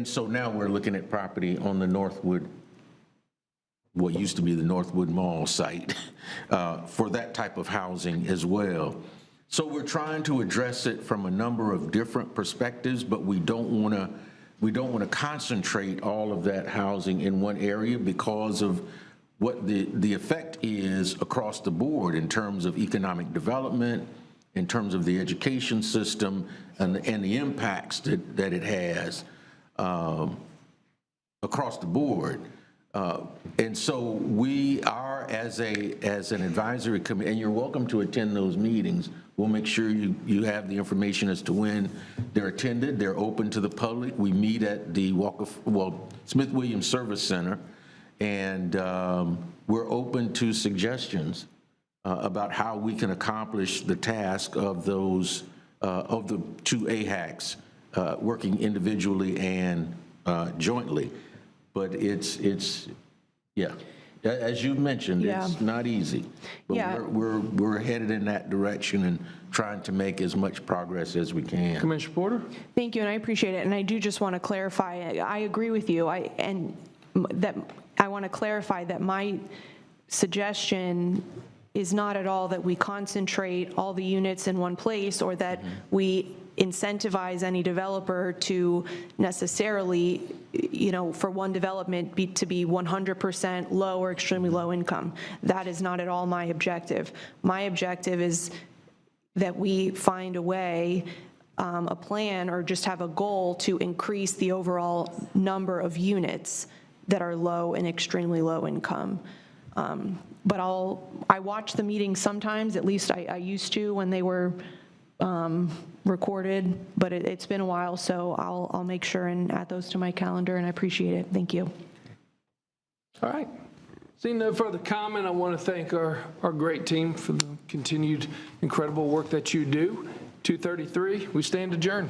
so now we're looking at property on the Northwood, what used to be the Northwood Mall site, for that type of housing as well. So we're trying to address it from a number of different perspectives, but we don't want to concentrate all of that housing in one area because of what the effect is across the board in terms of economic development, in terms of the education system, and the impacts that it has across the board. And so we are, as an advisory committee, and you're welcome to attend those meetings. We'll make sure you have the information as to when they're attended. They're open to the public. We meet at the Smith Williams Service Center, and we're open to suggestions about how we can accomplish the task of those, of the two AHACs, working individually and jointly. But it's yeah, as you mentioned, it's not easy. But we're headed in that direction and trying to make as much progress as we can. Commissioner Porter? Thank you, and I appreciate it. And I do just want to clarify, I agree with you. I want to clarify that my suggestion is not at all that we concentrate all the units in one place or that we incentivize any developer to necessarily, for one development to be 100% low or extremely low income. That is not at all my objective. My objective is that we find a way, a plan, or just have a goal to increase the overall number of units that are low and extremely low income. But I watch the meetings sometimes, at least I used to when they were recorded, but it's been a while, so I'll make sure and add those to my calendar, and I appreciate it. Thank you. All right. Seeing no further comment, I want to thank our great team for the continued incredible work that you do. 2:33, we stand adjourned.